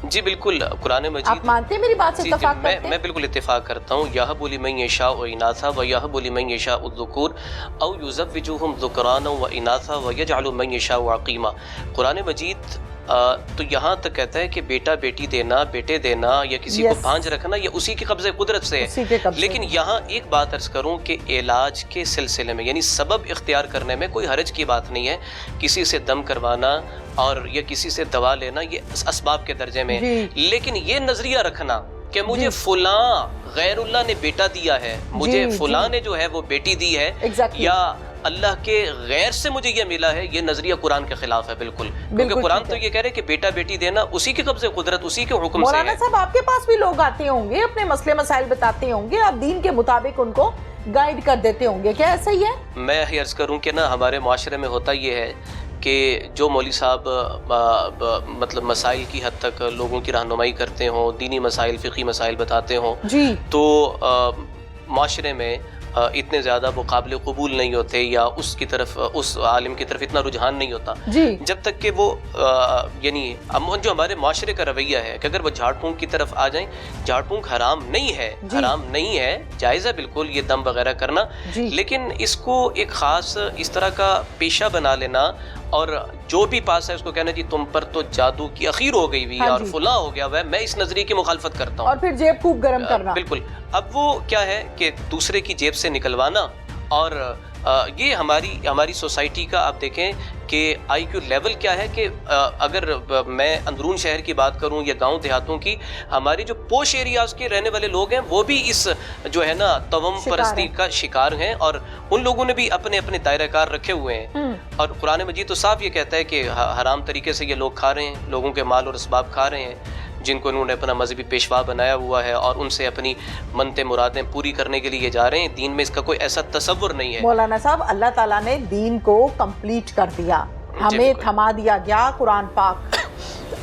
جی بالکل قرآن مجید آپ مانتے ہیں میری بات سے اتفاق کرتے ہیں؟ میں بالکل اتفاق کرتا ہوں. یہب لمن یشاء اناثا ویہب لمن یشاء الذکور او یزوجہم ذکرانا واناثا ویجعل من یشاء عقیما. قرآن مجید تو یہاں تک کہتا ہے کہ بیٹا بیٹی دینا، بیٹے دینا یا کسی کو بھانج رکھنا یہ اسی کے قبضے قدرت سے ہے. لیکن یہاں ایک بات عرض کروں کہ علاج کے سلسلے میں یعنی سبب اختیار کرنے میں کوئی حرج کی بات نہیں ہے. کسی سے دم کروانا اور یا کسی سے دوا لینا یہ اسباب کے درجے میں ہے. لیکن یہ نظریہ رکھنا کہ مجھے فلاں غیر اللہ نے بیٹا دیا ہے، مجھے فلاں نے جو ہے وہ بیٹی دی ہے، یا اللہ کے غیر سے مجھے یہ ملا ہے، یہ نظریہ قرآن کے خلاف ہے بالکل. کیونکہ قرآن تو یہ کہہ رہے کہ بیٹا بیٹی دینا اسی کے قبضے قدرت، اسی کے حکم سے ہے. مولانا صاحب آپ کے پاس بھی لوگ آتے ہوں گے، اپنے مسئلے مسائل بتاتے ہوں گے، آپ دین کے مطابق ان کو گائیڈ کر دیتے ہوں گے، کیا ایسا ہی ہے؟ میں یہ عرض کروں کہ نا ہمارے معاشرے میں ہوتا یہ ہے کہ جو مولوی صاحب مطلب مسائل کی حد تک لوگوں کی رہنمائی کرتے ہوں، دینی مسائل، فقہی مسائل بتاتے ہوں، تو معاشرے میں اتنے زیادہ وہ قابل قبول نہیں ہوتے یا اس کی طرف، اس عالم کی طرف اتنا رجحان نہیں ہوتا جب تک کہ وہ یعنی جو ہمارے معاشرے کا رویہ ہے کہ اگر وہ جھاڑ پھونک کی طرف آ جائیں. جھاڑ پھونک حرام نہیں ہے، حرام نہیں ہے، جائز ہے بالکل یہ دم وغیرہ کرنا، لیکن اس کو ایک خاص اس طرح کا پیشہ بنا لینا اور جو بھی پاس ہے اس کو کہنا جی تم پر تو جادو کی اخیر ہو گئی ہوئی اور فلاں ہو گیا ہے، میں اس نظریے کی مخالفت کرتا ہوں. اور پھر جیب خوب گرم کرنا. بالکل. اب وہ کیا ہے کہ دوسرے کی جیب سے نکلوانا، اور یہ ہماری سوسائٹی کا آپ دیکھیں کہ آئی کیو لیول کیا ہے کہ اگر میں اندرون شہر کی بات کروں یا گاؤں دیہاتوں کی، ہماری جو پوش ایریاز کے رہنے والے لوگ ہیں وہ بھی اس جو ہے نا توہم پرستی کا شکار ہیں، اور ان لوگوں نے بھی اپنے اپنے دائرہ کار رکھے ہوئے ہیں. اور قرآن مجید تو صاف یہ کہتا ہے کہ حرام طریقے سے یہ لوگ کھا رہے ہیں، لوگوں کے مال اور اسباب کھا رہے ہیں جن کو انہوں نے اپنا مذہبی پیشوا بنایا ہوا ہے، اور ان سے اپنی منتیں مرادیں پوری کرنے کے لیے جا رہے ہیں. دین میں اس کا کوئی ایسا تصور نہیں ہے. مولانا صاحب اللہ تعالیٰ نے دین کو کمپلیٹ کر دیا، ہمیں تھما دیا گیا قرآن پاک.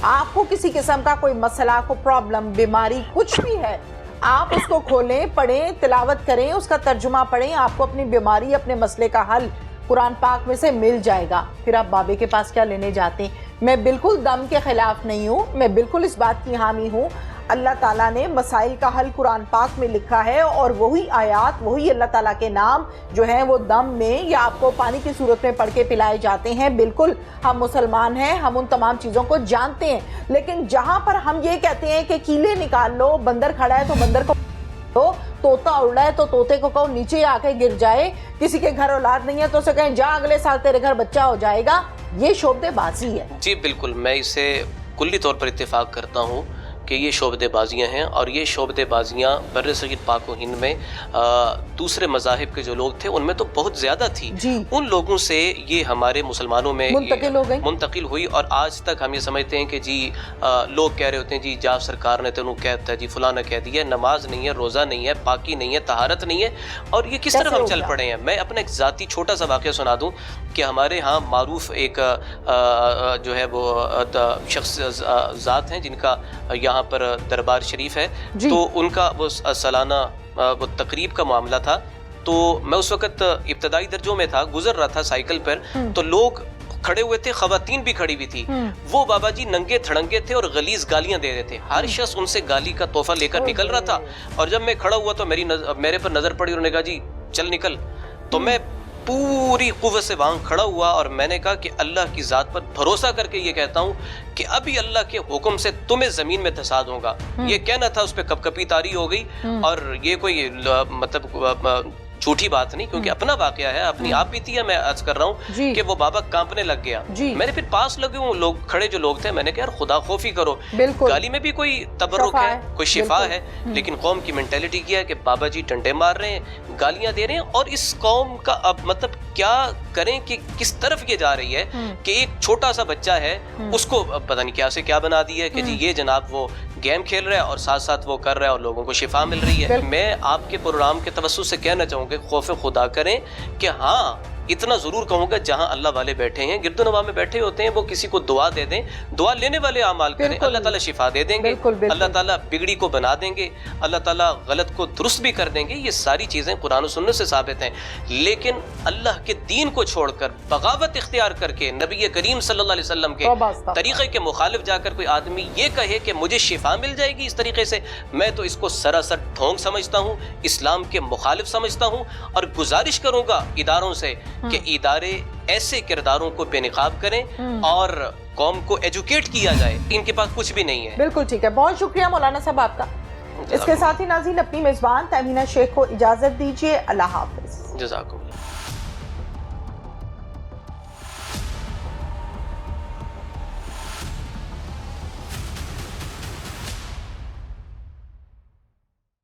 آپ کو کسی قسم کا کوئی مسئلہ، کوئی پرابلم، بیماری کچھ بھی ہے، آپ اس کو کھولیں، پڑھیں، تلاوت کریں، اس کا ترجمہ پڑھیں، آپ کو اپنی بیماری، اپنے مسئلے کا حل قرآن پاک میں سے مل جائے گا. پھر آپ بابے کے پاس کیا لینے جاتے ہیں؟ میں بالکل دم کے خلاف نہیں ہوں، میں بالکل اس بات کی حامی ہوں. اللہ تعالیٰ نے مسائل کا حل قرآن پاک میں لکھا ہے، اور وہی آیات، وہی اللہ تعالیٰ کے نام جو ہیں وہ دم میں یا آپ کو پانی کی صورت میں پڑھ کے پلائے جاتے ہیں. بالکل ہم مسلمان ہیں، ہم ان تمام چیزوں کو جانتے ہیں. لیکن جہاں پر ہم یہ کہتے ہیں کہ کیلے نکال لو، بندر کھڑا ہے تو بندر کو دو، طوطا اڑ رہا ہے تو طوطے کو کہو نیچے آ کے گر جائے، کسی کے گھر اولاد نہیں ہے تو اسے کہیں جا اگلے سال تیرے گھر بچہ ہو جائے گا، یہ شعبدے بازی ہے. جی بالکل، میں اسے کلی طور پر اتفاق کرتا ہوں کہ یہ شعبدے بازیاں ہیں، اور یہ شعبدے بازیاں بر صغیر پاک و ہند میں دوسرے مذاہب کے جو لوگ تھے ان میں تو بہت زیادہ تھی. ان لوگوں سے یہ ہمارے مسلمانوں میں منتقل ہوئی، اور آج تک ہم یہ سمجھتے ہیں کہ جی لوگ کہہ رہے ہوتے ہیں جی جا سرکار نے تینوں کہتا ہے، جی فلاں نے کہہ دیا. نماز نہیں ہے، روزہ نہیں ہے، پاکی نہیں ہے، طہارت نہیں ہے، اور یہ کس طرح ہم چل پڑے ہیں. میں اپنا ایک ذاتی چھوٹا سا واقعہ سنا دوں کہ ہمارے ہاں معروف ایک جو ہے وہ شخص ذات ہیں جن کا یہاں پر دربار شریف ہے، تو ان کا وہ سالانہ वो तकरीब का मामला था, तो मैं उस वक्त इब्तदाई दर्जों में था, गुजर रहा था साइकिल पर, तो लोग खड़े हुए थे, खवातीन भी खड़ी हुई थी। वो बाबा जी नंगे थड़ंगे थे और गलीज गालियां दे रहे थे। हर शख्स उनसे गाली का तोहफा लेकर निकल रहा था। और जब मैं खड़ा हुआ तो मेरे पर नजर पड़ी, उन्होंने कहा जी चल निकल। तो मैं पूरी कुव्वत से वहां खड़ा हुआ और मैंने कहा कि अल्लाह की ज़ात पर भरोसा करके ये कहता हूँ कि अभी अल्लाह के हुक्म से तुम्हें ज़मीन में धंसा दूंगा। ये कहना था, उस पर कपकपी तारी हो गई। और ये कोई मतलब झूठी बात नहीं, क्योंकि अपना वाकया है, अपनी आप बीती है। मैं अर्ज कर रहा हूँ कि वो बाबा कांपने लग गया। मैंने फिर पास लगे हुए लोग, खड़े जो लोग थे, मैंने कहा यार खुदा खौफी करो, गाली में भी कोई तबर्रुक है, कोई शिफा है, लेकिन कौम की मेंटेलिटी क्या है कि बाबा जी डंडे मार रहे हैं, गालियां दे रहे हैं। और इस कौम का अब मतलब क्या करें कि किस तरफ ये जा रही है कि एक छोटा सा बच्चा है, उसको पता नहीं क्या से क्या बना दिया है कि जी ये जनाब वो गेम खेल रहा है और साथ साथ वो कर रहा है और लोगों को शिफा मिल रही है। मैं आपके प्रोग्राम के तवज्जुह से कहना चाहूँगा, खौफ खुदा करें कि हाँ, इतना ज़रूर कहूँगा, जहाँ अल्लाह वाले बैठे हैं, गिरदोनवा में बैठे होते हैं, वो किसी को दुआ दे दें, दुआ लेने वाले अमाल करें, अल्लाह ताला शिफा दे देंगे, अल्लाह ताला बिगड़ी को बना देंगे, अल्लाह ताला गलत को दुरुस्त भी कर देंगे। ये सारी चीज़ें कुरान और सुन्नत से साबित हैं। लेकिन अल्लाह के दीन को छोड़कर बगावत इख्तियार करके नबी करीम सल्लल्लाहु अलैहि वसल्लम के तरीक़े के मुखालिफ जाकर कोई आदमी ये कहे कि मुझे शिफा मिल जाएगी इस तरीके से, मैं तो इसको सरासर ढोंग समझता हूँ, इस्लाम के मुखालिफ समझता हूँ। और गुजारिश करूँगा इदारों से कि इदारे ऐसे किरदारों को बेनकाब करें और कौम को एजुकेट किया जाए। इनके पास कुछ भी नहीं है। बिल्कुल ठीक है, बहुत शुक्रिया मौलाना साहब आपका। इसके साथ ही नाज़रीन, अपनी मेज़बान तहमीना शेख को इजाज़त दीजिए। अल्लाह हाफ़िज़। जज़ाकुमुल्लाह।